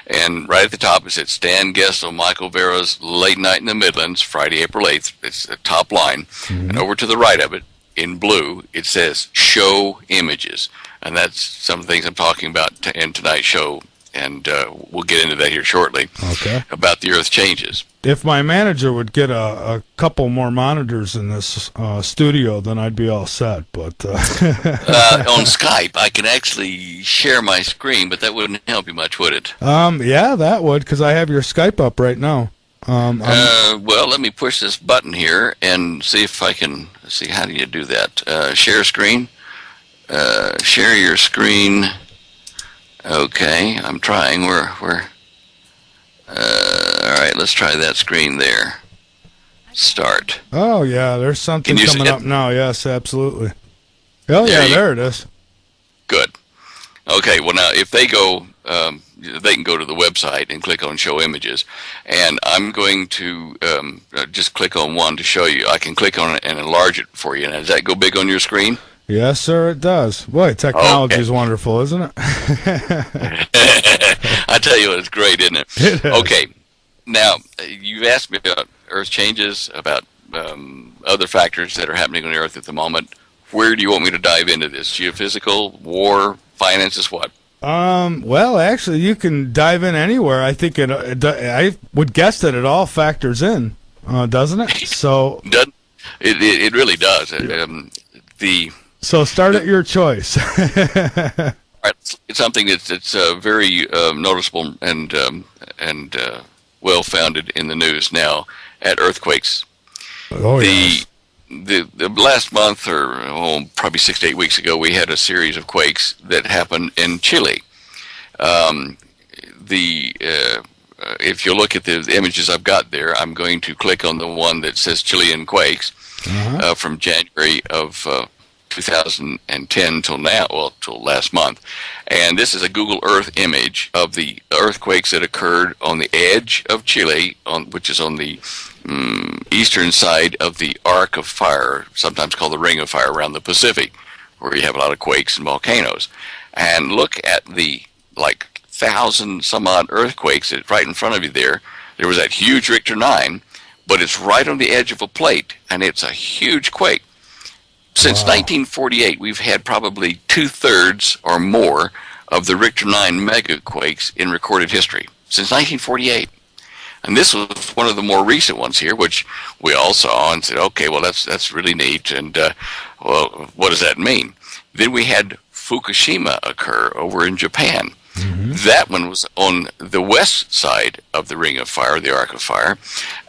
And right at the top it says Stan guest on Michael Vera's Late Night in the Midlands, Friday, April 8th. It's the top line. And over to the right of it, in blue, it says Show Images. And that's some of the things I'm talking about in tonight's show. And we'll get into that here shortly. Okay. About the earth changes. If my manager would get a couple more monitors in this studio, then I'd be all set. But on Skype, I can actually share my screen, but that wouldn't help you much, would it? Yeah, that would, because I have your Skype up right now. Well, let me push this button here and see if I can see. How do you do that? Share screen. Share your screen. Okay, I'm trying. All right, let's try that screen there. Start. Oh, yeah, there's something coming up now. Yes, absolutely. Oh, yeah, there it is. Good. Okay, well, now, if they go, they can go to the website and click on Show Images. And I'm going to just click on one to show you. I can click on it and enlarge it for you. Now, does that go big on your screen? Yes, sir, it does. Boy, technology is wonderful, isn't it? I tell you what, it's great, isn't it? It is. Okay, now, you've asked me about Earth changes, about other factors that are happening on the Earth at the moment. Where do you want me to dive into this? Geophysical, war, finances, what? Well, actually, you can dive in anywhere. I think I would guess that it all factors in, doesn't it? So it really does. So start at your choice. It's something that's very noticeable and well founded in the news now at earthquakes. Oh, yes. The last month, or probably 6 to 8 weeks ago, we had a series of quakes that happened in Chile. If you look at the images I've got there, I'm going to click on the one that says Chilean quakes from January of 2010 till now, till last month. And this is a Google Earth image of the earthquakes that occurred on the edge of Chile, which is on the eastern side of the Arc of Fire, sometimes called the Ring of Fire, around the Pacific, where you have a lot of quakes and volcanoes. And look at the 1,000 some odd earthquakes that right in front of you there. There was that huge Richter 9, but it's right on the edge of a plate, and it's a huge quake. Since 1948, we've had probably 2/3 or more of the Richter 9 megaquakes in recorded history. Since 1948. And this was one of the more recent ones here, which we all saw and said, okay, well, that's really neat. And, well, what does that mean? Then we had Fukushima occur over in Japan. That one was on the west side of the Ring of Fire, the Arc of Fire,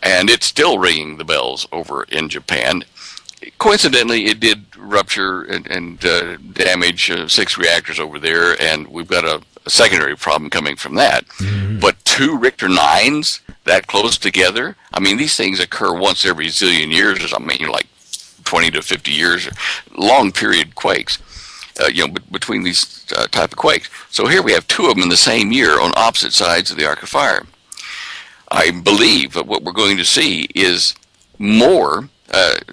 and it's still ringing the bells over in Japan. Coincidentally, it did rupture and damage 6 reactors over there, and we've got a secondary problem coming from that. But 2 Richter 9s that close together, I mean, these things occur once every zillion years, I mean, like 20 to 50 years, long period quakes, between these type of quakes. So here we have 2 of them in the same year on opposite sides of the Arc of Fire. I believe that what we're going to see is more,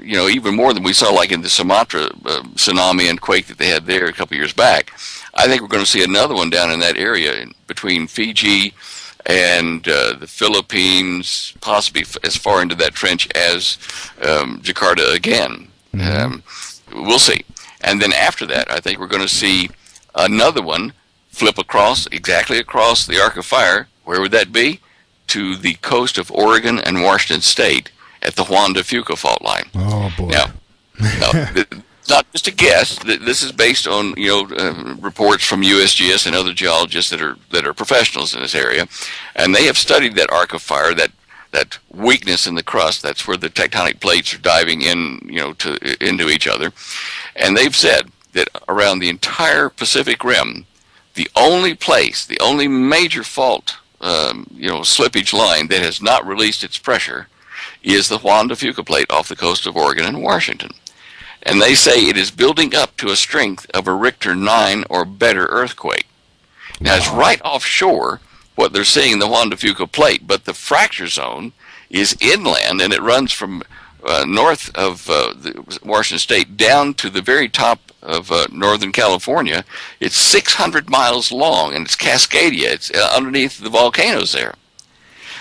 even more than we saw like in the Sumatra tsunami and quake that they had there a couple years back. I think we're going to see another one down in that area between Fiji and the Philippines, possibly as far into that trench as Jakarta again. We'll see. And then after that, I think we're going to see another one flip exactly across the Arc of Fire. Where would that be? To the coast of Oregon and Washington State. at the Juan de Fuca fault line. Oh boy! Now, it's not just a guess. This is based on reports from USGS and other geologists that are professionals in this area, and they have studied that arc of fire, that weakness in the crust. That's where the tectonic plates are diving in, into each other, and they've said that around the entire Pacific Rim, the only major fault, slippage line that has not released its pressure is the Juan de Fuca plate off the coast of Oregon and Washington. And they say it is building up to a strength of a Richter 9 or better earthquake. Now, it's right offshore what they're seeing in the Juan de Fuca plate, but the fracture zone is inland, and it runs from north of Washington State down to the very top of Northern California. It's 600 miles long, and it's Cascadia. It's underneath the volcanoes there.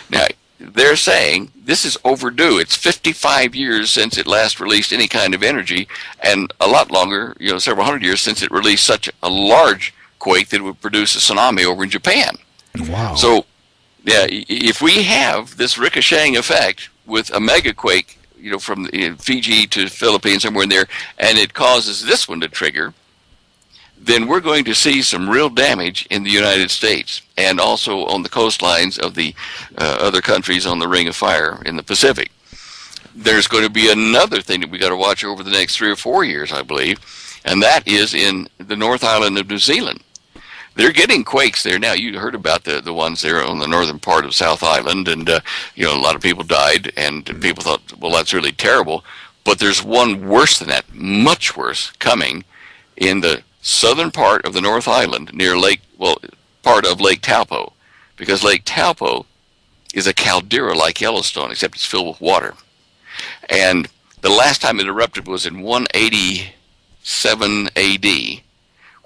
Now, they're saying this is overdue. It's 55 years since it last released any kind of energy, and a lot longer, several hundred years since it released such a large quake that would produce a tsunami over in Japan. Wow. So, yeah, if we have this ricocheting effect with a megaquake, from Fiji to Philippines, somewhere in there, and it causes this one to trigger, then we're going to see some real damage in the United States and also on the coastlines of the other countries on the Ring of Fire in the Pacific. There's going to be another thing that we got to watch over the next 3 or 4 years, I believe, and that is in the North Island of New Zealand. They're getting quakes there now. You heard about the ones there on the northern part of South Island, and a lot of people died, and people thought, well, that's really terrible. But there's one worse than that, much worse, coming in the southern part of the North Island near part of Lake Taupo, because Lake Taupo is a caldera like Yellowstone, except it's filled with water. And the last time it erupted was in 187 AD.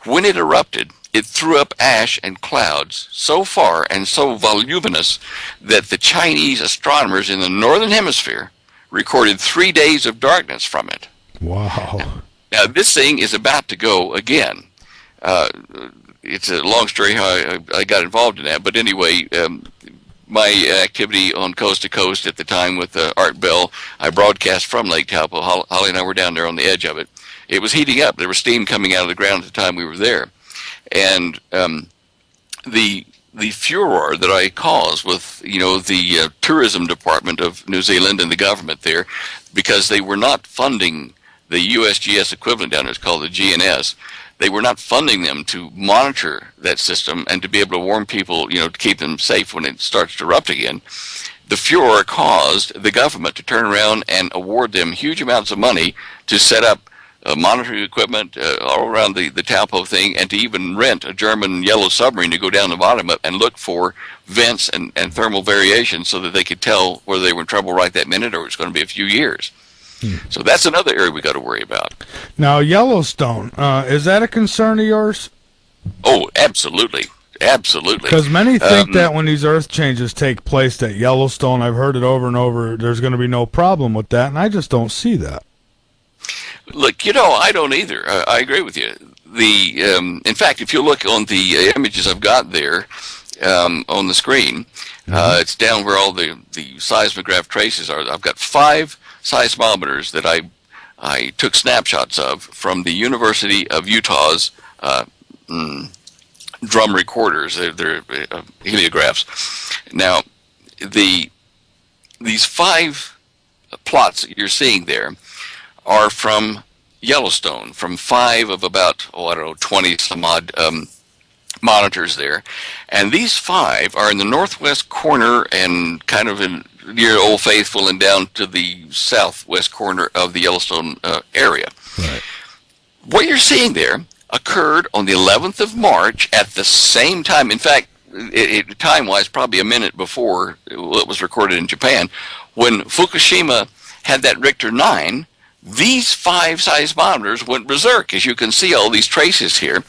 When it erupted, it threw up ash and clouds so far and so voluminous that the Chinese astronomers in the northern hemisphere recorded 3 days of darkness from it. Wow. Now, this thing is about to go again. It's a long story how I got involved in that, but anyway, my activity on Coast to Coast at the time with Art Bell, I broadcast from Lake Taupo. Holly and I were down there on the edge of it. It was heating up. There was steam coming out of the ground at the time we were there. And the furor that I caused with, the tourism department of New Zealand and the government there, because they were not funding the USGS equivalent down there, it's called the GNS. They were not funding them to monitor that system and to be able to warn people, to keep them safe when it starts to erupt again. The furor caused the government to turn around and award them huge amounts of money to set up monitoring equipment all around the Taupo thing, and to even rent a German yellow submarine to go down the bottom and look for vents and thermal variations so that they could tell whether they were in trouble right that minute or it's going to be a few years. So that's another area we got to worry about. Now, Yellowstone, is that a concern of yours? Oh, absolutely. Absolutely. Because many think that when these earth changes take place, that Yellowstone, I've heard it over and over, there's going to be no problem with that, and I just don't see that. Look, I don't either. I agree with you. In fact, if you look on the images I've got there on the screen, it's down where all the seismograph traces are. I've got 5 seismometers that I took snapshots of from the University of Utah's drum recorders. They're heliographs. Now, these 5 plots that you're seeing there are from Yellowstone, from 5 of about, 20 some odd monitors there. And these 5 are in the northwest corner and kind of near Old Faithful and down to the southwest corner of the Yellowstone area. Right. What you're seeing there occurred on the 11th of March at the same time. In fact, time-wise, probably a minute before it was recorded in Japan, when Fukushima had that Richter 9. These 5 seismometers went berserk, as you can see all these traces here.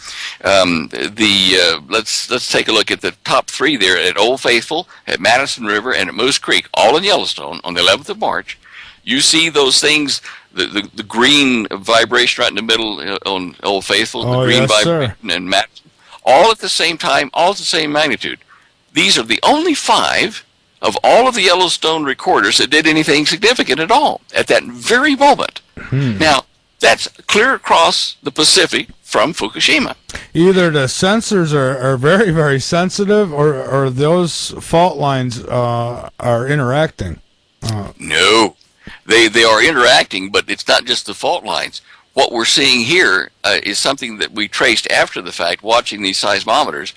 Let's take a look at the top 3 there at Old Faithful, at Madison River, and at Moose Creek, all in Yellowstone on the 11th of March. You see those things, the green vibration right in the middle on Old Faithful, the green vibration and Madison, all at the same time, all at the same magnitude. These are the only 5 of all of the Yellowstone recorders that did anything significant at all at that very moment. Now, that's clear across the Pacific from Fukushima. Either the sensors are very, very sensitive, or those fault lines are interacting. No, they are interacting, but it's not just the fault lines. What we're seeing here is something that we traced after the fact, watching these seismometers.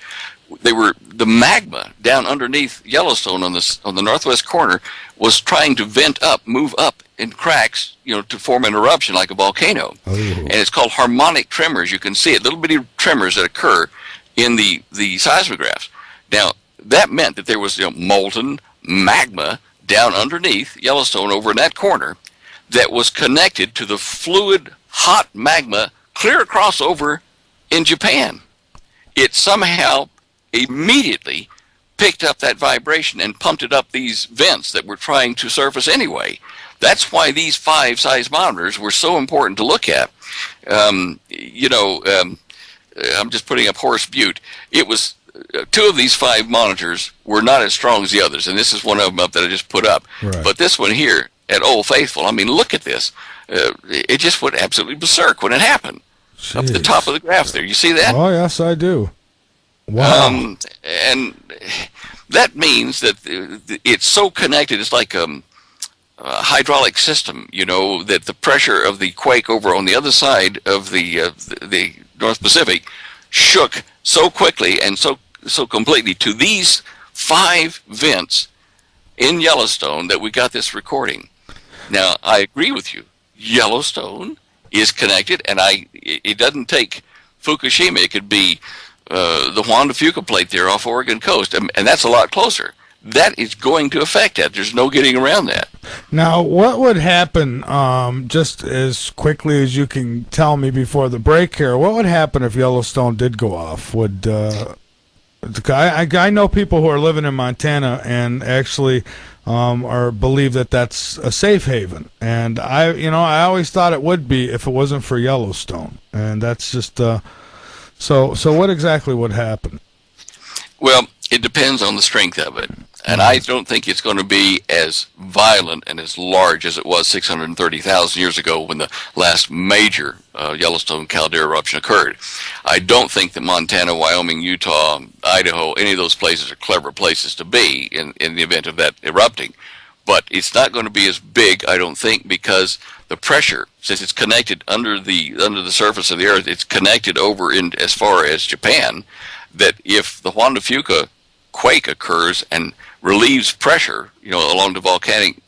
The magma down underneath Yellowstone on the northwest corner was trying to vent up, move up in cracks, to form an eruption like a volcano. Oh. And it's called harmonic tremors. You can see it, little bitty tremors that occur in the seismographs. Now, that meant that there was molten magma down underneath Yellowstone over in that corner that was connected to the fluid hot magma clear across over in Japan. It somehow immediately picked up that vibration and pumped it up these vents that were trying to surface anyway. That's why these 5 seismometers were so important to look at. I'm just putting up Horse Butte. It was 2 of these 5 monitors were not as strong as the others, and this is one of them up that I just put up. Right. But this one here at Old Faithful, I mean, look at this. It just went absolutely berserk when it happened. Jeez. Up at the top of the graph there. You see that? Oh, yes, I do. Wow. And that means that it's so connected. It's like a hydraulic system, that the pressure of the quake over on the other side of the North Pacific shook so quickly and so completely to these 5 vents in Yellowstone that we got this recording. Now, I agree with you. Yellowstone is connected, and it doesn't take Fukushima. It could be the Juan de Fuca plate there off Oregon coast, and that's a lot closer. That is going to affect that. There's no getting around that. Now, what would happen, just as quickly as you can tell me before the break here, what would happen if Yellowstone did go off? I know people who are living in Montana and actually believe that that's a safe haven, and I always thought it would be if it wasn't for Yellowstone, and that's just so what exactly would happen? Well, it depends on the strength of it, and I don't think it's going to be as violent and as large as it was 630,000 years ago when the last major Yellowstone caldera eruption occurred. I don't think that Montana, Wyoming, Utah, Idaho, any of those places are clever places to be in the event of that erupting. But it's not going to be as big, I don't think, because the pressure, since it's connected under the surface of the earth, it's connected over in as far as Japan, that if the Juan de Fuca quake occurs and relieves pressure, along the volcanic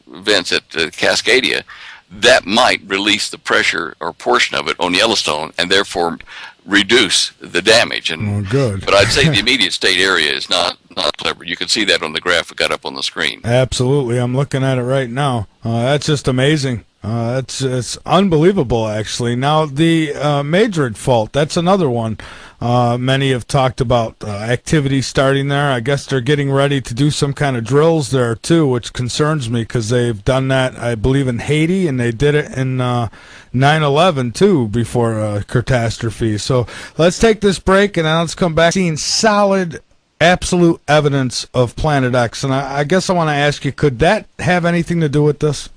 vents at Cascadia, that might release the pressure or portion of it on Yellowstone and therefore reduce the damage. And good. But I'd say the immediate state area is not clever. You can see that on the graph we got up on the screen. Absolutely. I'm looking at it right now. That's just amazing. It's unbelievable, actually. Now, the Madrid fault, that's another one. Many have talked about activity starting there. I guess they're getting ready to do some kind of drills there, too, which concerns me because they've done that, I believe, in Haiti, and they did it in 9/11, too, before a catastrophe. So let's take this break, and then let's come back seeing solid, absolute evidence of Planet X. And I guess I want to ask you, could that have anything to do with this?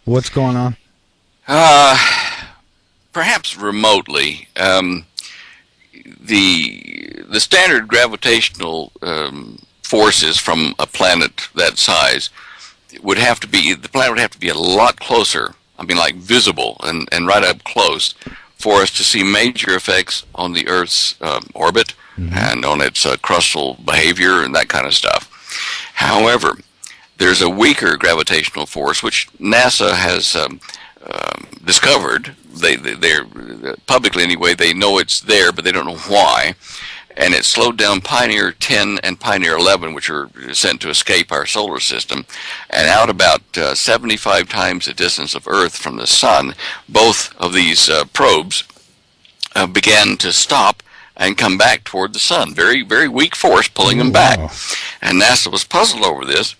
What's going on? Perhaps remotely. The standard gravitational forces from a planet that size the planet would have to be a lot closer. I mean, like visible and right up close for us to see major effects on the Earth's orbit and on its crustal behavior and that kind of stuff. However, there's a weaker gravitational force, which NASA has discovered. They're publicly anyway, they know it's there, but they don't know why. And it slowed down Pioneer 10 and Pioneer 11, which are sent to escape our solar system. And out about 75 times the distance of Earth from the Sun, both of these probes began to stop and come back toward the Sun. Very, very weak force pulling them back. And NASA was puzzled over this.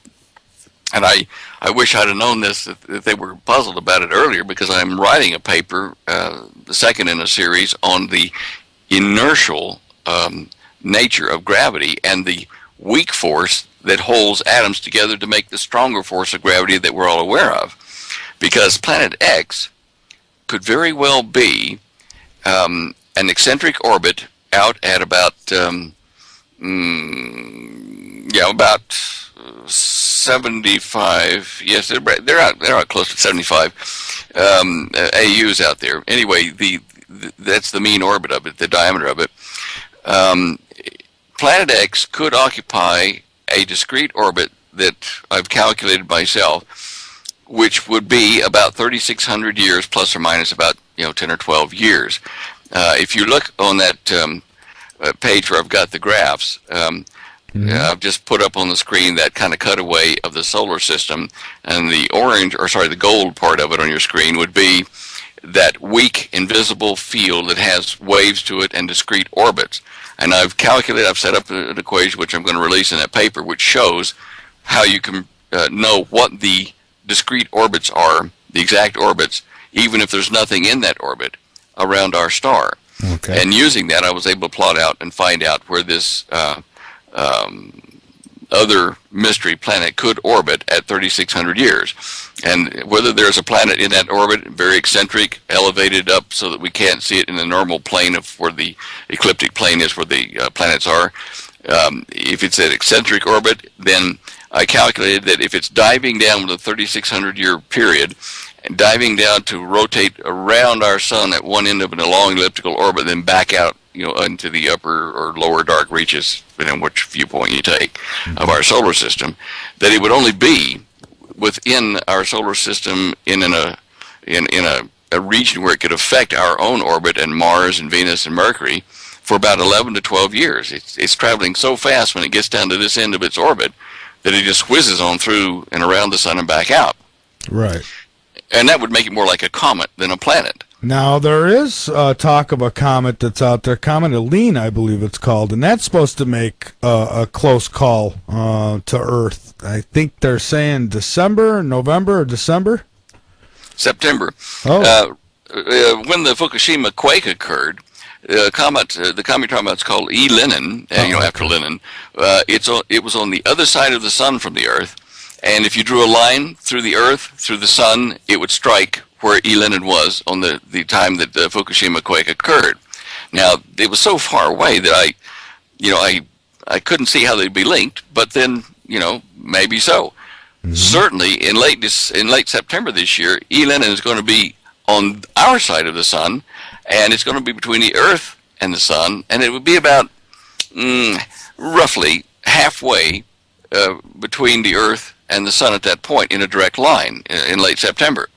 And I wish I'd have known this, that they were puzzled about it earlier, because I'm writing a paper, the second in a series, on the inertial nature of gravity and the weak force that holds atoms together to make the stronger force of gravity that we're all aware of. Because Planet X could very well be an eccentric orbit out at about about 75. Yes, they're out close to 75 AUs out there. Anyway, that's the mean orbit of it, the diameter of it. Planet X could occupy a discrete orbit that I've calculated myself, which would be about 3,600 years plus or minus about 10 or 12 years. If you look on that page where I've got the graphs, I've just put up on the screen that kind of cutaway of the solar system, and the gold part of it on your screen would be that weak, invisible field that has waves to it and discrete orbits. And I've set up an equation which I'm going to release in that paper, which shows how you can know what the discrete orbits are, the exact orbits, even if there's nothing in that orbit around our star. Okay. And using that, I was able to plot out and find out where this other mystery planet could orbit at 3,600 years. And whether there's a planet in that orbit, very eccentric, elevated up so that we can't see it in the normal plane of where the ecliptic plane is where the planets are. If it's an eccentric orbit, then I calculated that if it's diving down with a 3,600-year period, and diving down to rotate around our sun at one end of a long elliptical orbit, then back out, into the upper or lower dark reaches, depending on which viewpoint you take, of our solar system, that it would only be within our solar system in a region where it could affect our own orbit and Mars and Venus and Mercury for about 11 to 12 years. It's traveling so fast when it gets down to this end of its orbit that it just whizzes on through and around the sun and back out. Right. And that would make it more like a comet than a planet. Now, there is talk of a comet that's out there, Comet Helene, I believe it's called, and that's supposed to make a close call to Earth. I think they're saying November or December? September. Oh. When the Fukushima quake occurred, the comet you're talking about is called E. Lenin, after Lenin. It was on the other side of the sun from the Earth, and if you drew a line through the Earth, through the sun, it would strike where E. Lenin was on the time that the Fukushima quake occurred. Now, it was so far away that I couldn't see how they'd be linked, but then, maybe so. Mm-hmm. Certainly, in late September this year, E. Lenin is going to be on our side of the sun, and it's going to be between the Earth and the sun, and it would be about roughly halfway between the Earth and the sun at that point in a direct line in late September.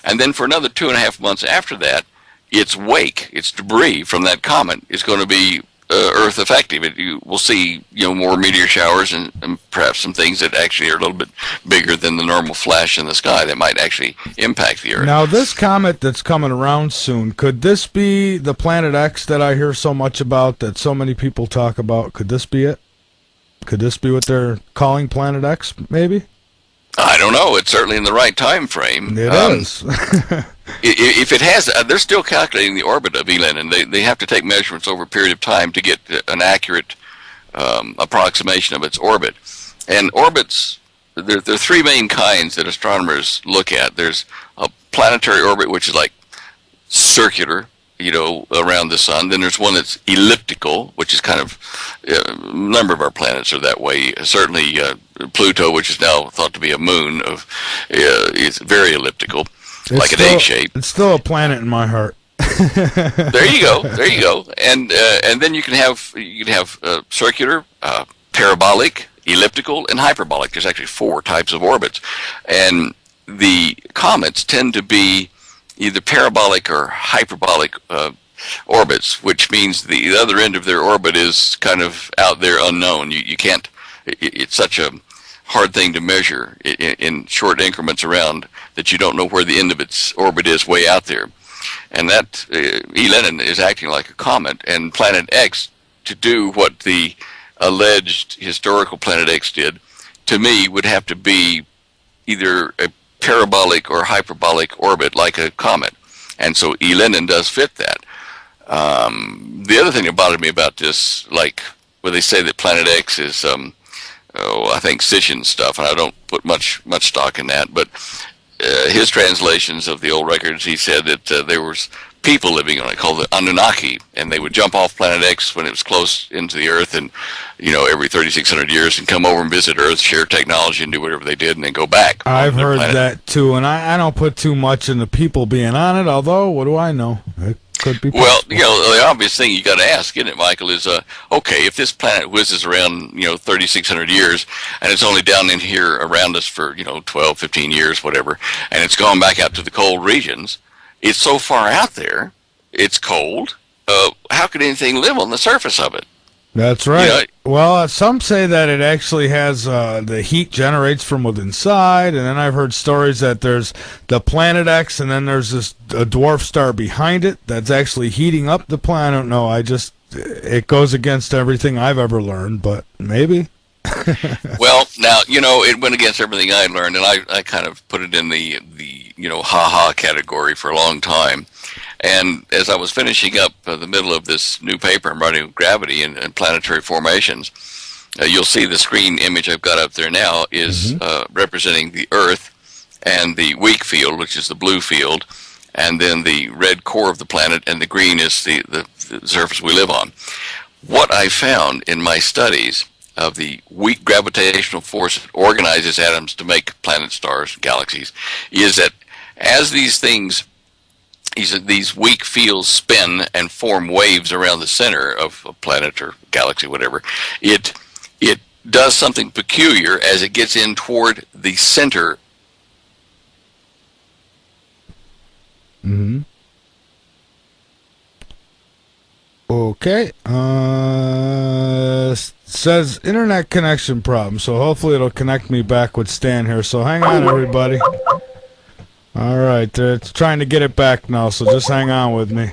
And then for another 2.5 months after that, its wake, its debris from that comet is going to be Earth effective. You will see, more meteor showers and perhaps some things that actually are a little bit bigger than the normal flash in the sky that might actually impact the Earth. Now, this comet that's coming around soon, could this be the Planet X that I hear so much about, that so many people talk about? Could this be it? Could this be what they're calling Planet X, maybe? I don't know. It's certainly in the right time frame. It is. If it has, they're still calculating the orbit of E. Lenin. They have to take measurements over a period of time to get an accurate approximation of its orbit. And orbits, there are three main kinds that astronomers look at. There's a planetary orbit, which is like circular, around the sun. Then there's one that's elliptical, which is kind of, a number of our planets are that way. Certainly Pluto, which is now thought to be a moon, is very elliptical, like an A shape. It's still a planet in my heart. There you go. And then you can have circular, parabolic, elliptical, and hyperbolic. There's actually 4 types of orbits. And the comets tend to be either parabolic or hyperbolic orbits, which means the other end of their orbit is kind of out there unknown. You can't, it's such a hard thing to measure in short increments around that you don't know where the end of its orbit is way out there. And that, E. Lenin is acting like a comet, and Planet X, to do what the alleged historical Planet X did, to me would have to be either a parabolic or hyperbolic orbit like a comet. And so E. Lenin does fit that. The other thing that bothered me about this, like where they say that Planet X is I think Sission's stuff, and I don't put much stock in that, but his translations of the old records, he said that there was people living on it called the Anunnaki, and they would jump off Planet X when it was close into the Earth, and every 3,600 years, and come over and visit Earth, share technology, and do whatever they did, and then go back. I've heard that too, and I don't put too much into people being on it. Although, what do I know? It could be possible. Well, the obvious thing you got to ask, isn't it, Michael? Is okay, if this planet whizzes around 3,600 years, and it's only down in here around us for 12, 15 years, whatever, and it's gone back out to the cold regions. It's so far out there, it's cold. How could anything live on the surface of it? That's right. Well, some say that it actually has the heat generates from within inside, and then I've heard stories that there's the Planet X, and then there's a dwarf star behind it that's actually heating up the planet. I don't know. It goes against everything I've ever learned, but maybe. Well, now, it went against everything I learned, and I kind of put it in the ha-ha category for a long time. And as I was finishing up the middle of this new paper I'm writing on gravity and planetary formations, you'll see the screen image I've got up there now is representing the Earth and the weak field, which is the blue field, and then the red core of the planet, and the green is the surface we live on. What I found in my studies of the weak gravitational force that organizes atoms to make planets, stars, galaxies, is that as these things, these weak fields spin and form waves around the center of a planet or galaxy, whatever, it does something peculiar as it gets in toward the center. Mm-hmm. Okay. Says internet connection problem, so hopefully it'll connect me back with Stan here. So hang on, everybody. All right, it's trying to get it back now, so just hang on with me.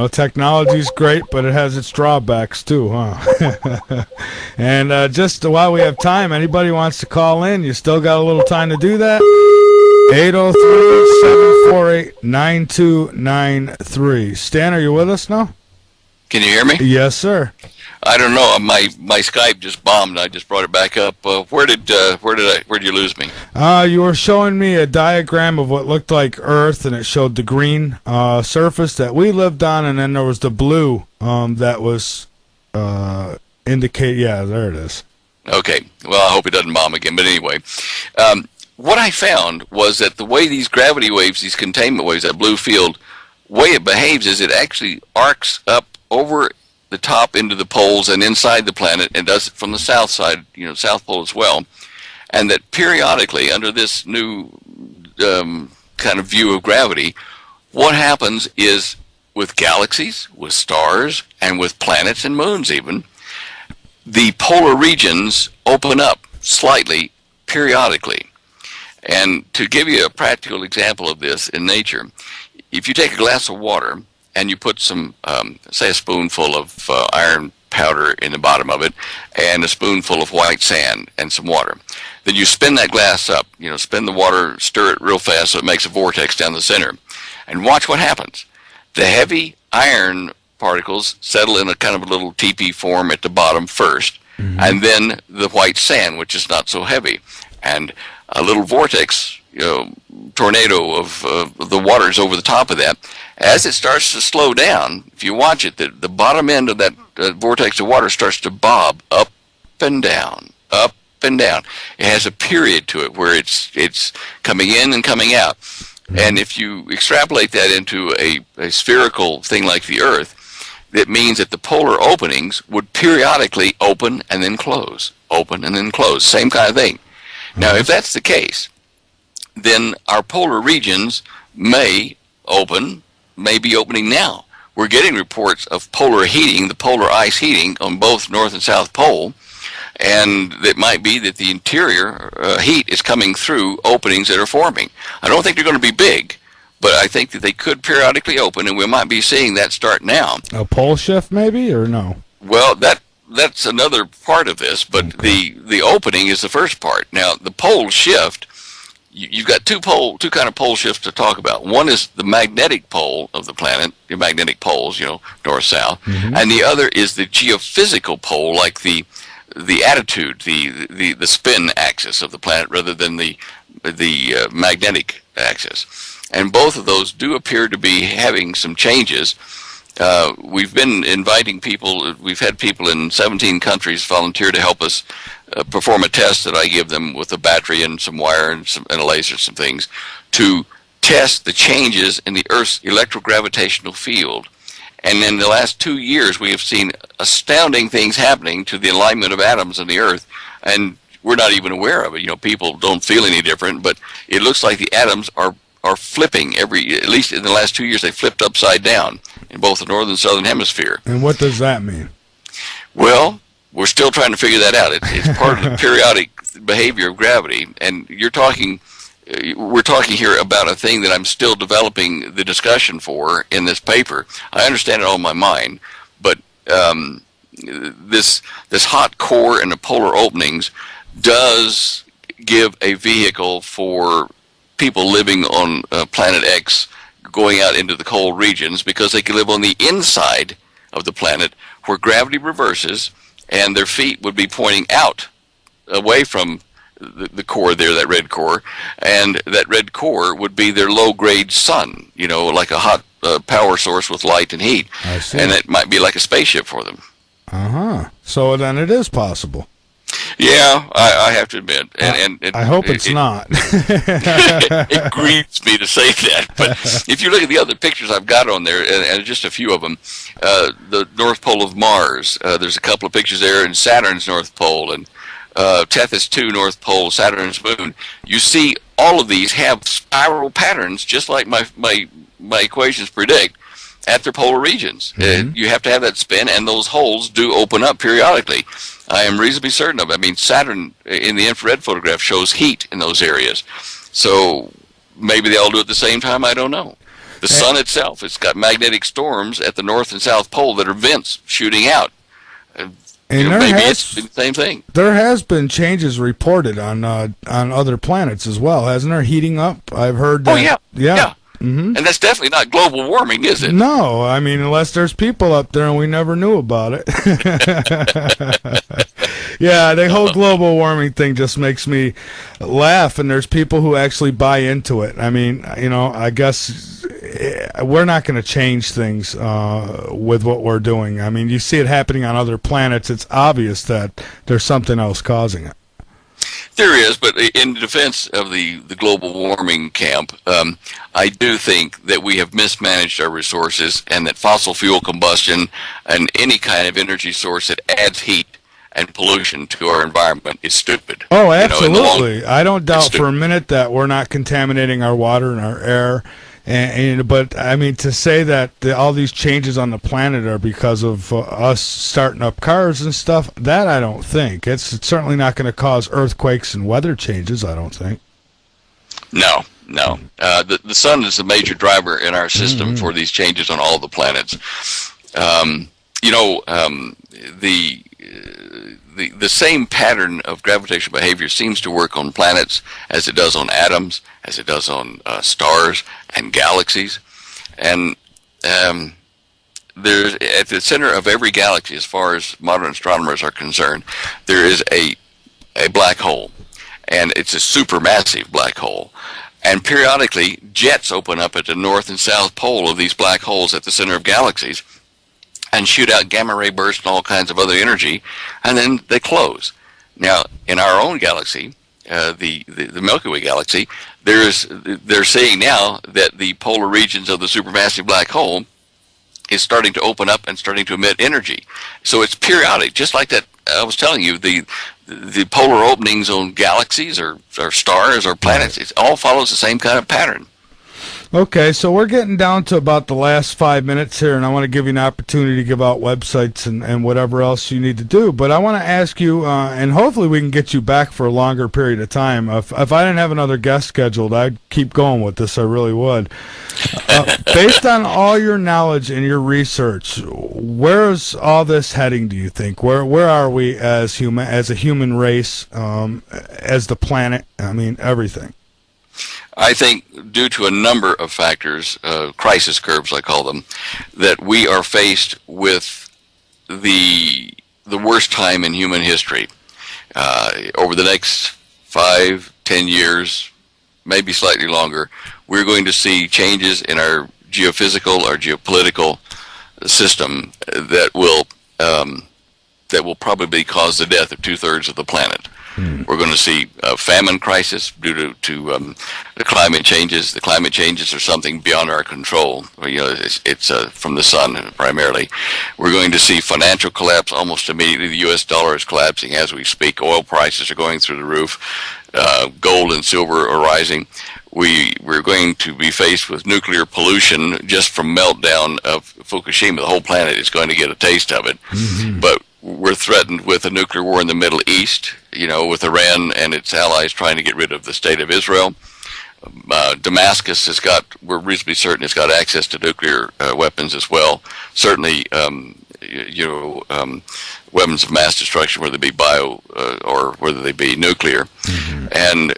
Technology's great, but it has its drawbacks too, huh? And just while we have time, anybody wants to call in, you still got a little time to do that. 803-748-9293. Stan, are you with us now? Can you hear me? Yes, sir. I don't know. My Skype just bombed. I just brought it back up. Where did you lose me? You were showing me a diagram of what looked like Earth, and it showed the green surface that we lived on, and then there was the blue that was indicate. Yeah, there it is. Okay. Well, I hope it doesn't bomb again. But anyway, what I found was that the way these gravity waves, these containment waves, that blue field, way it behaves is it actually arcs up over the top into the poles and inside the planet, and does it from the south side, South Pole as well. And that periodically, under this new kind of view of gravity, what happens is with galaxies, with stars, and with planets and moons even, the polar regions open up slightly periodically. And to give you a practical example of this in nature, if you take a glass of water and you put some, say a spoonful of iron powder in the bottom of it, and a spoonful of white sand and some water, then you spin that glass up, spin the water, stir it real fast so it makes a vortex down the center, and watch what happens. The heavy iron particles settle in a kind of a little teepee form at the bottom first, and then the white sand, which is not so heavy, and a little vortex, tornado of the waters over the top of that. As it starts to slow down, if you watch it, the bottom end of that vortex of water starts to bob up and down, up and down. It has a period to it where it's coming in and coming out. And if you extrapolate that into a spherical thing like the Earth, that means that the polar openings would periodically open and then close, open and then close, same kind of thing. Now, if that's the case, then our polar regions may be opening now. We're getting reports of polar heating, the polar ice heating on both North and South Pole, and it might be that the interior heat is coming through openings that are forming. I don't think they're going to be big, but I think that they could periodically open, and we might be seeing that start now. A pole shift maybe, or no? Well, that's another part of this, but okay. The opening is the first part. Now, the pole shift, you've got two kind of pole shifts to talk about. One is the magnetic pole of the planet, the magnetic poles, north-south, and the other is the geophysical pole, like the the attitude, the spin axis of the planet rather than the magnetic axis. And both of those do appear to be having some changes. We've been inviting people. We've had people in 17 countries volunteer to help us perform a test that I give them with a battery and some wire and a laser, some things, to test the changes in the Earth's electrogravitational field. And in the last 2 years, we have seen astounding things happening to the alignment of atoms in the Earth, and we're not even aware of it. You know, people don't feel any different, but it looks like the atoms are flipping at least in the last 2 years, they flipped upside down in both the northern and southern hemisphere. And what does that mean? Well, we're still trying to figure that out. It's part of the periodic behavior of gravity, and we're talking here about a thing that I'm still developing the discussion for in this paper. I understand it all in my mind, but this hot core and the polar openings does give a vehicle for people living on planet X going out into the cold regions, because they can live on the inside of the planet where gravity reverses and their feet would be pointing out away from the core there, that red core, and that red core would be their low-grade sun, you know, like a hot power source with light and heat. I see. And it might be like a spaceship for them. Uh-huh. So then it is possible. Yeah, I have to admit. And I hope it's not. It grieves me to say that. But if you look at the other pictures I've got on there, and just a few of them, the North Pole of Mars, there's a couple of pictures there, and Saturn's North Pole, and Tethys 2 North Pole, Saturn's moon. You see all of these have spiral patterns, just like my equations predict, at their polar regions. Mm-hmm. You have to have that spin, and those holes do open up periodically. I am reasonably certain of it. I mean, Saturn in the infrared photograph shows heat in those areas. So maybe they all do it at the same time, I don't know. The sun itself, it's got magnetic storms at the north and south pole that are vents shooting out. And maybe it's the same thing. There has been changes reported on other planets as well, hasn't there? Heating up, I've heard that. Oh, yeah. Mm-hmm. And that's definitely not global warming, is it? No, I mean, unless there's people up there and we never knew about it. Yeah, the whole global warming thing just makes me laugh, and there's people who actually buy into it. I mean, you know, I guess we're not going to change things with what we're doing. I mean, you see it happening on other planets. It's obvious that there's something else causing it. There is, but in defense of the global warming camp, I do think that we have mismanaged our resources, and that fossil fuel combustion and any kind of energy source that adds heat and pollution to our environment is stupid. Oh, absolutely. I don't doubt for a minute that we're not contaminating our water and our air. But I mean, to say that all these changes on the planet are because of us starting up cars and stuff, that I don't think. It's certainly not going to cause earthquakes and weather changes, I don't think. No. The sun is the major driver in our system for these changes on all the planets. The same pattern of gravitational behavior seems to work on planets as it does on atoms, as it does on stars and galaxies. And there's at the center of every galaxy, as far as modern astronomers are concerned, there is a black hole, and it's a supermassive black hole. And periodically, jets open up at the north and south pole of these black holes at the center of galaxies and shoot out gamma ray bursts and all kinds of other energy, and then they close. Now, in our own galaxy, the Milky Way galaxy, they're saying now that the polar regions of the supermassive black hole is starting to open up and starting to emit energy. So it's periodic, just like that. I was telling you, the polar openings on galaxies or stars or planets, it all follows the same kind of pattern. Okay, so we're getting down to about the last 5 minutes here, and I want to give you an opportunity to give out websites and whatever else you need to do. But I want to ask you, and hopefully we can get you back for a longer period of time. If I didn't have another guest scheduled, I'd keep going with this. I really would. Based on all your knowledge and your research, where's all this heading, do you think? Where are we as a human race, as the planet? I mean, everything. I think due to a number of factors, crisis curves I call them, that we are faced with the the worst time in human history. Over the next 5-10 years, maybe slightly longer, we're going to see changes in our geophysical, our geopolitical system that will probably cause the death of 2/3 of the planet. We're going to see a famine crisis due to the climate changes. The climate changes are something beyond our control. It's from the sun primarily. We're going to see financial collapse almost immediately. The U.S. dollar is collapsing as we speak. Oil prices are going through the roof. Gold and silver are rising. We're going to be faced with nuclear pollution just from meltdown of Fukushima. The whole planet is going to get a taste of it. But we're threatened with a nuclear war in the Middle East, with Iran and its allies trying to get rid of the state of Israel. Damascus we're reasonably certain it's got access to nuclear weapons as well. Certainly, weapons of mass destruction, whether they be bio or whether they be nuclear. And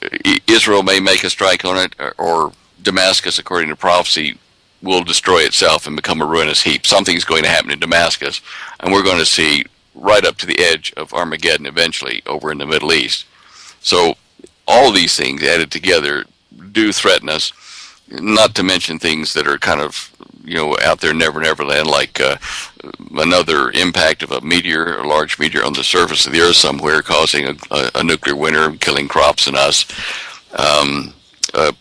Israel may make a strike on it, or Damascus, according to prophecy, will destroy itself and become a ruinous heap. Something's going to happen in Damascus, and we're going to see right up to the edge of Armageddon eventually over in the Middle East. So all these things added together do threaten us, not to mention things that are kind of out there never land, like another impact of a large meteor on the surface of the earth somewhere, causing a nuclear winter, killing crops and us.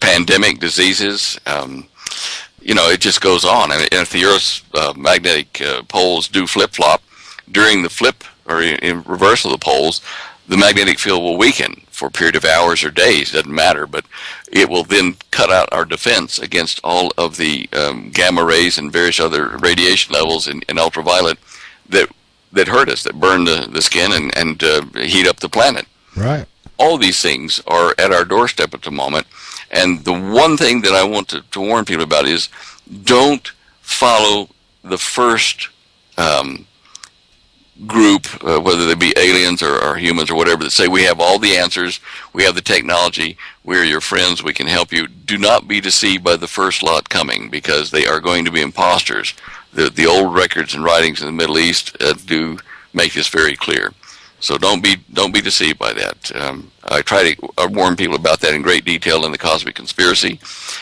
Pandemic diseases, it just goes on. And if the Earth's magnetic poles do flip-flop, during the flip or in reversal of the poles, the magnetic field will weaken for a period of hours or days. It doesn't matter, but it will then cut out our defense against all of the gamma rays and various other radiation levels in ultraviolet that hurt us, that burn the skin and heat up the planet. Right. All these things are at our doorstep at the moment. And the one thing that I want to warn people about is don't follow the first group, whether they be aliens or humans or whatever, that say we have all the answers, we have the technology, we're your friends, we can help you. Do not be deceived by the first lot coming, because they are going to be imposters. The old records and writings in the Middle East do make this very clear. So don't be deceived by that. I try to warn people about that in great detail in the Cosmic Conspiracy.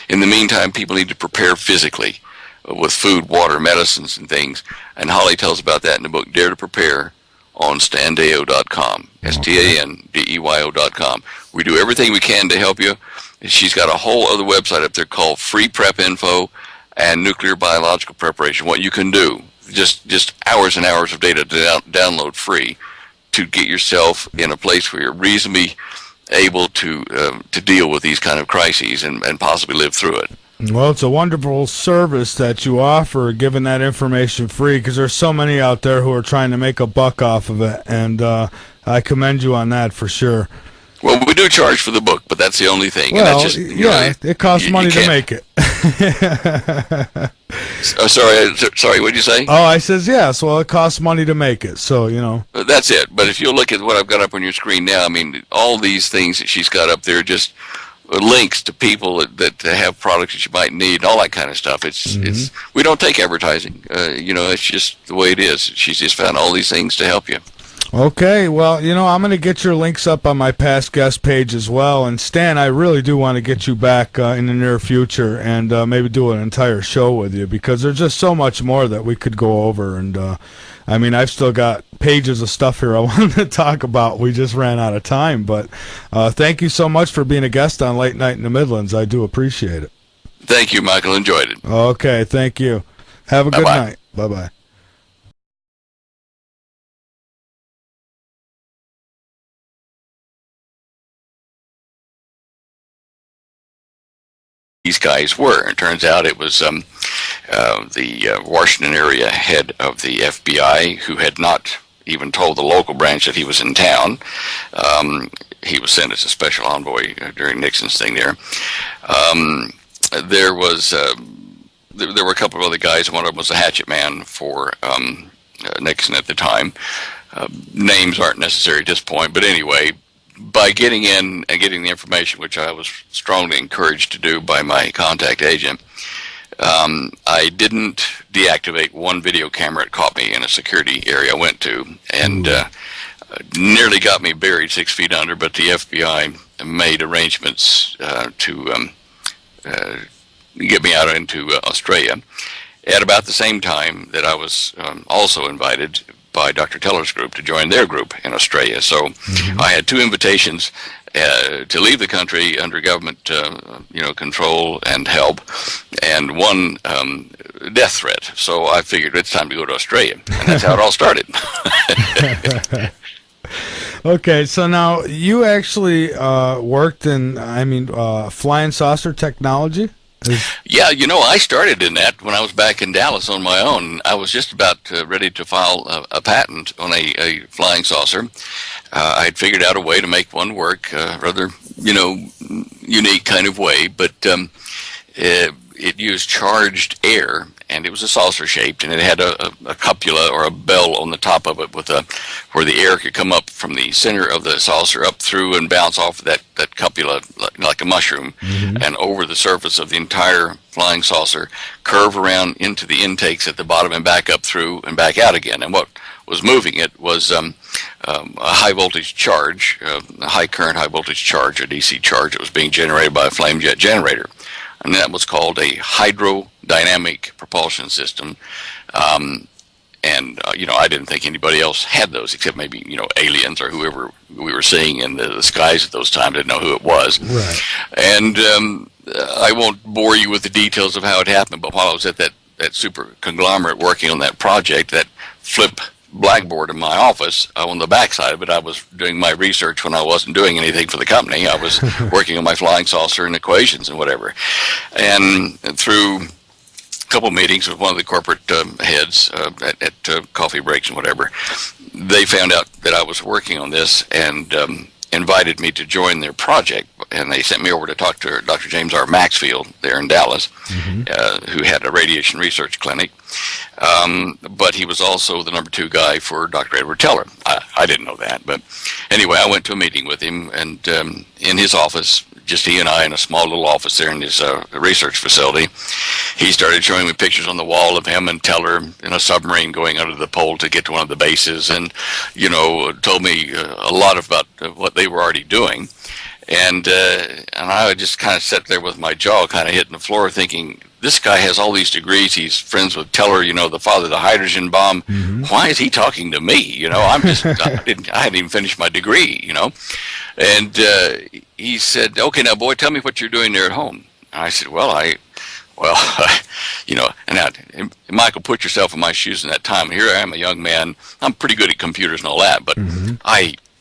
In the meantime, people need to prepare physically with food, water, medicines, and things. And Holly tells about that in the book Dare to Prepare on standeyo.com, STANDEYO.com. We do everything we can to help you. She's got a whole other website up there called Free Prep Info and Nuclear Biological Preparation. What you can do, just hours and hours of data to download free, to get yourself in a place where you're reasonably able to deal with these kind of crises and possibly live through it. Well, it's a wonderful service that you offer, giving that information free, because there's so many out there who are trying to make a buck off of it, and I commend you on that for sure. Well, we do charge for the book, but that's the only thing. Well, and that's just, it costs money to make it. Sorry, what did you say? Oh, I says yes. Well, it costs money to make it, so That's it. But if you look at what I've got up on your screen now, I mean, all these things that she's got up there, just links to people that have products that you might need, all that kind of stuff. It's we don't take advertising. It's just the way it is. She's just found all these things to help you. Okay, well, I'm going to get your links up on my past guest page as well. And Stan, I really do want to get you back in the near future and maybe do an entire show with you, because there's just so much more that we could go over. And I've still got pages of stuff here I wanted to talk about. We just ran out of time. But thank you so much for being a guest on Late Night in the Midlands. I do appreciate it. Thank you, Michael. Enjoyed it. Okay, thank you. Have a good night. Bye-bye. These guys were. It turns out it was the Washington area head of the FBI, who had not even told the local branch that he was in town. He was sent as a special envoy during Nixon's thing there. There were a couple of other guys. One of them was a hatchet man for Nixon at the time. Names aren't necessary at this point, but anyway, by getting in and getting the information, which I was strongly encouraged to do by my contact agent, I didn't deactivate one video camera. It caught me in a security area I went to, and nearly got me buried 6 feet under, but the FBI made arrangements to get me out into Australia at about the same time that I was also invited by Dr. Teller's group to join their group in Australia. So I had 2 invitations to leave the country under government control and help, and 1 death threat. So I figured it's time to go to Australia, and that's how it all started. Okay, so now you actually worked in, flying saucer technology? Yeah, I started in that when I was back in Dallas on my own. I was just about ready to file a patent on a flying saucer. I had figured out a way to make one work, rather, unique kind of way, but it used charged air, and it was a saucer shaped, and it had a cupula or a bell on the top of it with where the air could come up from the center of the saucer up through and bounce off that cupula like a mushroom and over the surface of the entire flying saucer, curve around into the intakes at the bottom and back up through and back out again. And what was moving it was a high voltage charge, a high current high voltage charge, a DC charge that was being generated by a flame jet generator. And that was called a hydrodynamic propulsion system. I didn't think anybody else had those except maybe, aliens or whoever we were seeing in the skies at those times. Didn't know who it was. Right. And I won't bore you with the details of how it happened, but while I was at that super conglomerate working on that project, that flip blackboard in my office, on the backside of it, I was doing my research when I wasn't doing anything for the company. I was working on my flying saucer and equations and whatever. And through a couple meetings with one of the corporate heads at coffee breaks and whatever, they found out that I was working on this and invited me to join their project, and they sent me over to talk to Dr. James R. Maxfield there in Dallas, who had a radiation research clinic, but he was also the number 2 guy for Dr. Edward Teller. I didn't know that, but anyway, I went to a meeting with him, and in his office, just he and I in a small little office there in his research facility, he started showing me pictures on the wall of him and Teller in a submarine going under the pole to get to one of the bases, and told me a lot about what they were already doing, and I just kind of sat there with my jaw kind of hitting the floor, thinking, this guy has all these degrees. He's friends with Teller, the father of the hydrogen bomb. Why is he talking to me? I hadn't even finished my degree. And he said, "Okay, now, boy, tell me what you're doing there at home." And I said, and Michael, put yourself in my shoes in that time. Here I am, a young man. I'm pretty good at computers and all that, but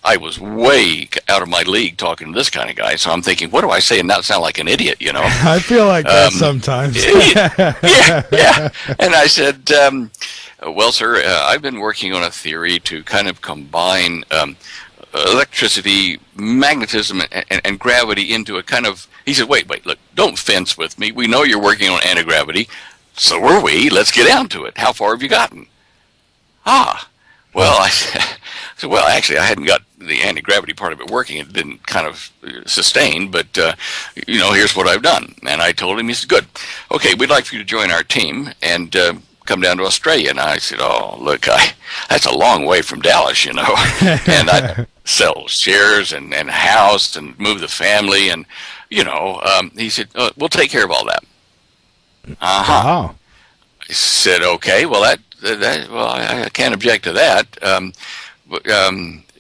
I was way out of my league talking to this kind of guy. So I'm thinking, what do I say and not sound like an idiot? I feel like that sometimes. yeah. And I said, well, sir, I've been working on a theory to kind of combine electricity, magnetism, and gravity into a kind of... He said, wait, look, don't fence with me. We know you're working on anti-gravity. So are we. Let's get down to it. How far have you gotten? Well, I said, well, actually, I hadn't got the anti-gravity part of it working. It didn't kind of sustain, but, here's what I've done. And I told him, he said, good. Okay, we'd like for you to join our team and come down to Australia. And I said, oh, look, that's a long way from Dallas, And I sell shares and house and move the family. And, he said, we'll take care of all that. Wow. I said, okay, well, I can't object to that.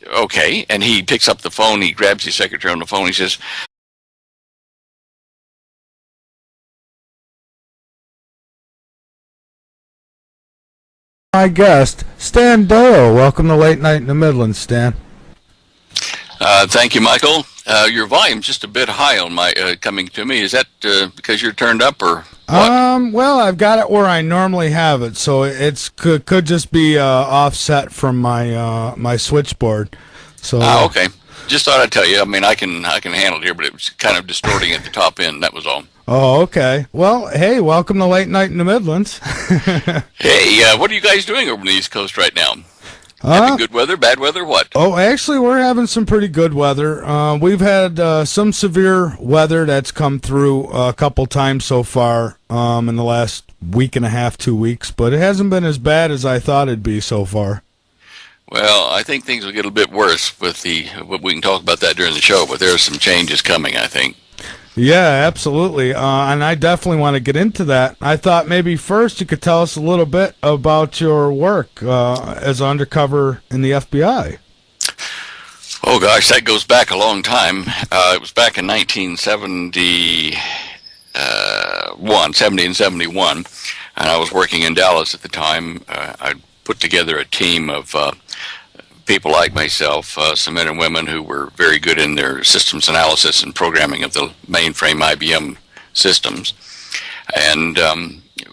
Okay. And he picks up the phone. He grabs his secretary on the phone. He says, my guest, Stan Deyo. Welcome to Late Night in the Midlands, Stan. Thank you, Michael. Your volume's just a bit high on my coming to me. Is that because you're turned up or what? Well, I've got it where I normally have it, so it's could just be offset from my my switchboard. So okay. Just thought I'd tell you. I mean, I can handle it here, but it was kind of distorting at the top end. That was all. Oh, okay. Well, hey, welcome to Late Night in the Midlands. Hey, what are you guys doing over on the East Coast right now? Having good weather, bad weather, what? Oh, actually, we're having some pretty good weather. We've had some severe weather that's come through a couple times so far in the last week and a half, 2 weeks, but it hasn't been as bad as I thought it'd be so far. Well, I think things will get a bit worse with we can talk about that during the show, but there are some changes coming, I think. Yeah, absolutely. And I definitely want to get into that. I thought maybe first you could tell us a little bit about your work as undercover in the FBI. Oh, gosh, that goes back a long time. It was back in 1971, 70 and 71, and I was working in Dallas at the time. I put together a team of people like myself, some men and women who were very good in their systems analysis and programming of the mainframe IBM systems. And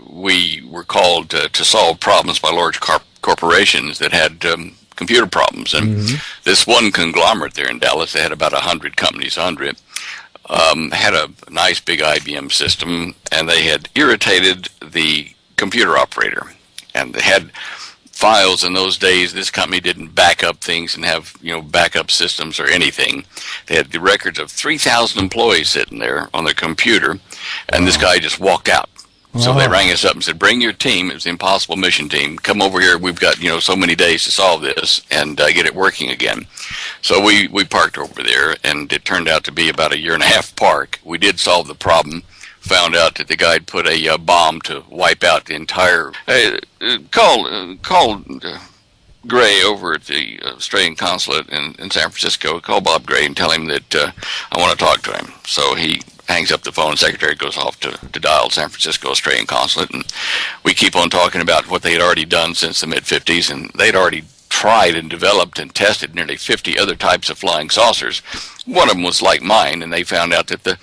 we were called to solve problems by large corporations that had computer problems. And this one conglomerate there in Dallas, they had about 100 companies under it, had a nice big IBM system, and they had irritated the computer operator. And they had files in those days. This company didn't back up things and have backup systems or anything. They had the records of 3,000 employees sitting there on their computer, and this guy just walked out. So they rang us up and said, "Bring your team." It was the Impossible Mission team. "Come over here. We've got so many days to solve this and get it working again." So we parked over there, and it turned out to be about a 1.5-year park. We did solve the problem. Found out that the guy had put a bomb to wipe out the entire. Call Gray over at the Australian consulate in San Francisco. Call Bob Gray and tell him that I want to talk to him. So he hangs up the phone. Secretary goes off to dial San Francisco Australian consulate, and we keep on talking about what they had already done since the mid-'50s, and they'd already tried and developed and tested nearly 50 other types of flying saucers. One of them was like mine, and they found out that the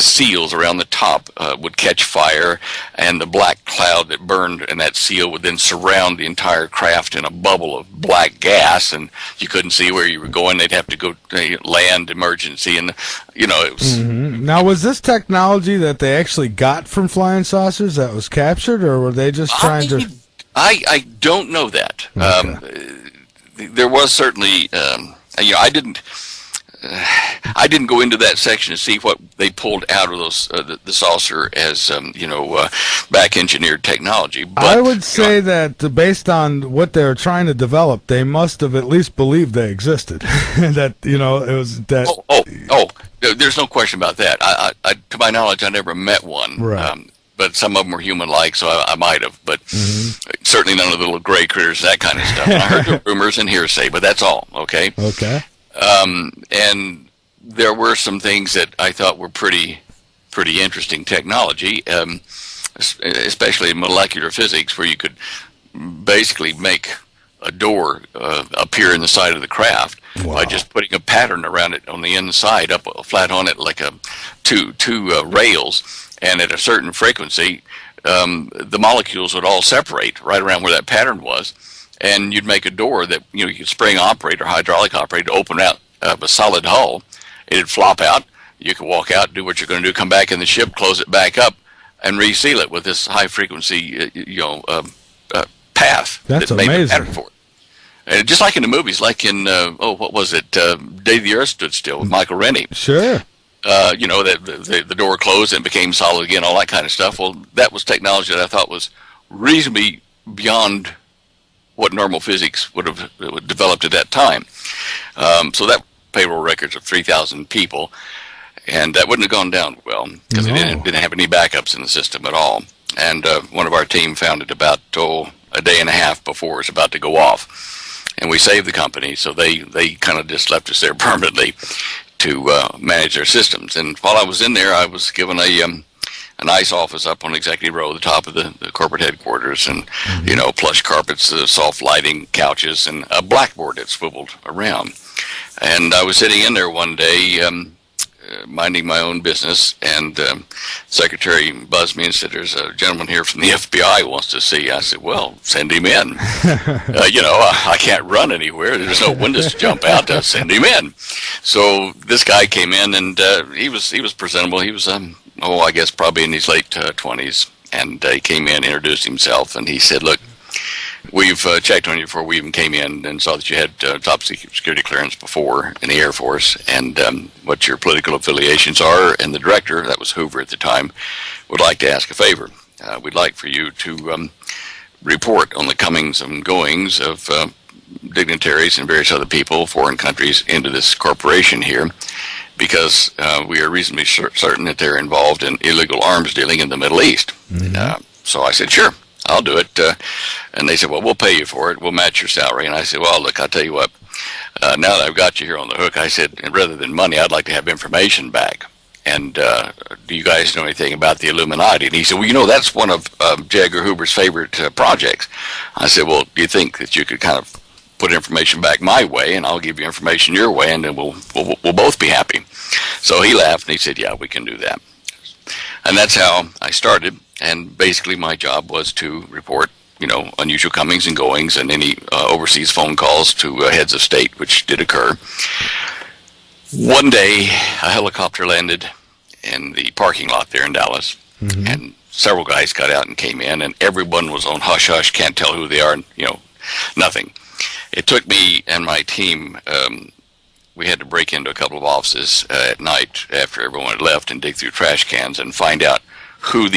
seals around the top would catch fire, and the black cloud that burned in that seal would then surround the entire craft in a bubble of black gas, and you couldn't see where you were going. They'd have to go land emergency, and it was. Now, was this technology that they actually got from flying saucers that was captured, or were they just trying to? I don't know that. Okay. There was certainly, I didn't go into that section to see what they pulled out of those the saucer as back engineered technology. But I would say that based on what they were trying to develop, they must have at least believed they existed. That it was that. Oh, there's no question about that. I to my knowledge, I never met one. Right. But some of them were human-like, so I might have. But certainly none of the little gray critters, that kind of stuff. And I heard the rumors and hearsay, but that's all. Okay. Okay. And there were some things that I thought were pretty interesting technology, especially in molecular physics, where you could basically make a door appear in the side of the craft by just putting a pattern around it on the inside, up flat on it, like two rails. And at a certain frequency, the molecules would all separate right around where that pattern was, and you'd make a door that you could spring operate or hydraulic operate to open out a solid hull. It'd flop out. You could walk out, do what you're going to do, come back in the ship, close it back up, and reseal it with this high frequency path. That's that made amazing. The pattern for it. And just like in the movies, like in what was it? Day the Earth Stood Still with Michael Rennie. Sure. That the door closed and became solid again, all that kind of stuff. Well, that was technology that I thought was reasonably beyond what normal physics would have developed at that time. So that payroll records of 3,000 people, and that wouldn't have gone down well because it didn't have any backups in the system at all. And one of our team found it about a day and a half before it was about to go off, and we saved the company. So they kind of just left us there permanently to manage their systems. And while I was in there, I was given a nice office up on Executive Row, the top of the corporate headquarters, and plush carpets, soft lighting, couches, and a blackboard that swiveled around. And I was sitting in there one day, minding my own business, and secretary buzzed me and said, "There's a gentleman here from the FBI who wants to see you." I said, "Well, send him in." I can't run anywhere. There's no windows to jump out. Send him in. So this guy came in, and he was presentable. He was I guess probably in his late 20s, and he came in, introduced himself, and he said, "Look, We've checked on you before we even came in and saw that you had top secret security clearance before in the Air Force, and what your political affiliations are. And the director, that was Hoover at the time, would like to ask a favor. We'd like for you to report on the comings and goings of dignitaries and various other people, foreign countries, into this corporation here, because we are reasonably certain that they're involved in illegal arms dealing in the Middle East. So I said, sure, I'll do it. And they said, well, we'll pay you for it. We'll match your salary. And I said, well, look, I'll tell you what, now that I've got you here on the hook, I said, and rather than money, I'd like to have information back. And do you guys know anything about the Illuminati? And he said, well, you know, that's one of J. Edgar Hoover's favorite projects. I said, well, do you think that you could kind of put information back my way, and I'll give you information your way, and then we'll both be happy? So he laughed, and he said, yeah, we can do that. And that's how I started. And basically my job was to report, you know, unusual comings and goings and any overseas phone calls to heads of state, which did occur. One day, a helicopter landed in the parking lot there in Dallas, and several guys got out and came in, and everyone was on hush-hush, can't tell who they are, and, you know, nothing. It took me and my team, we had to break into a couple of offices at night after everyone had left and dig through trash cans and find out who the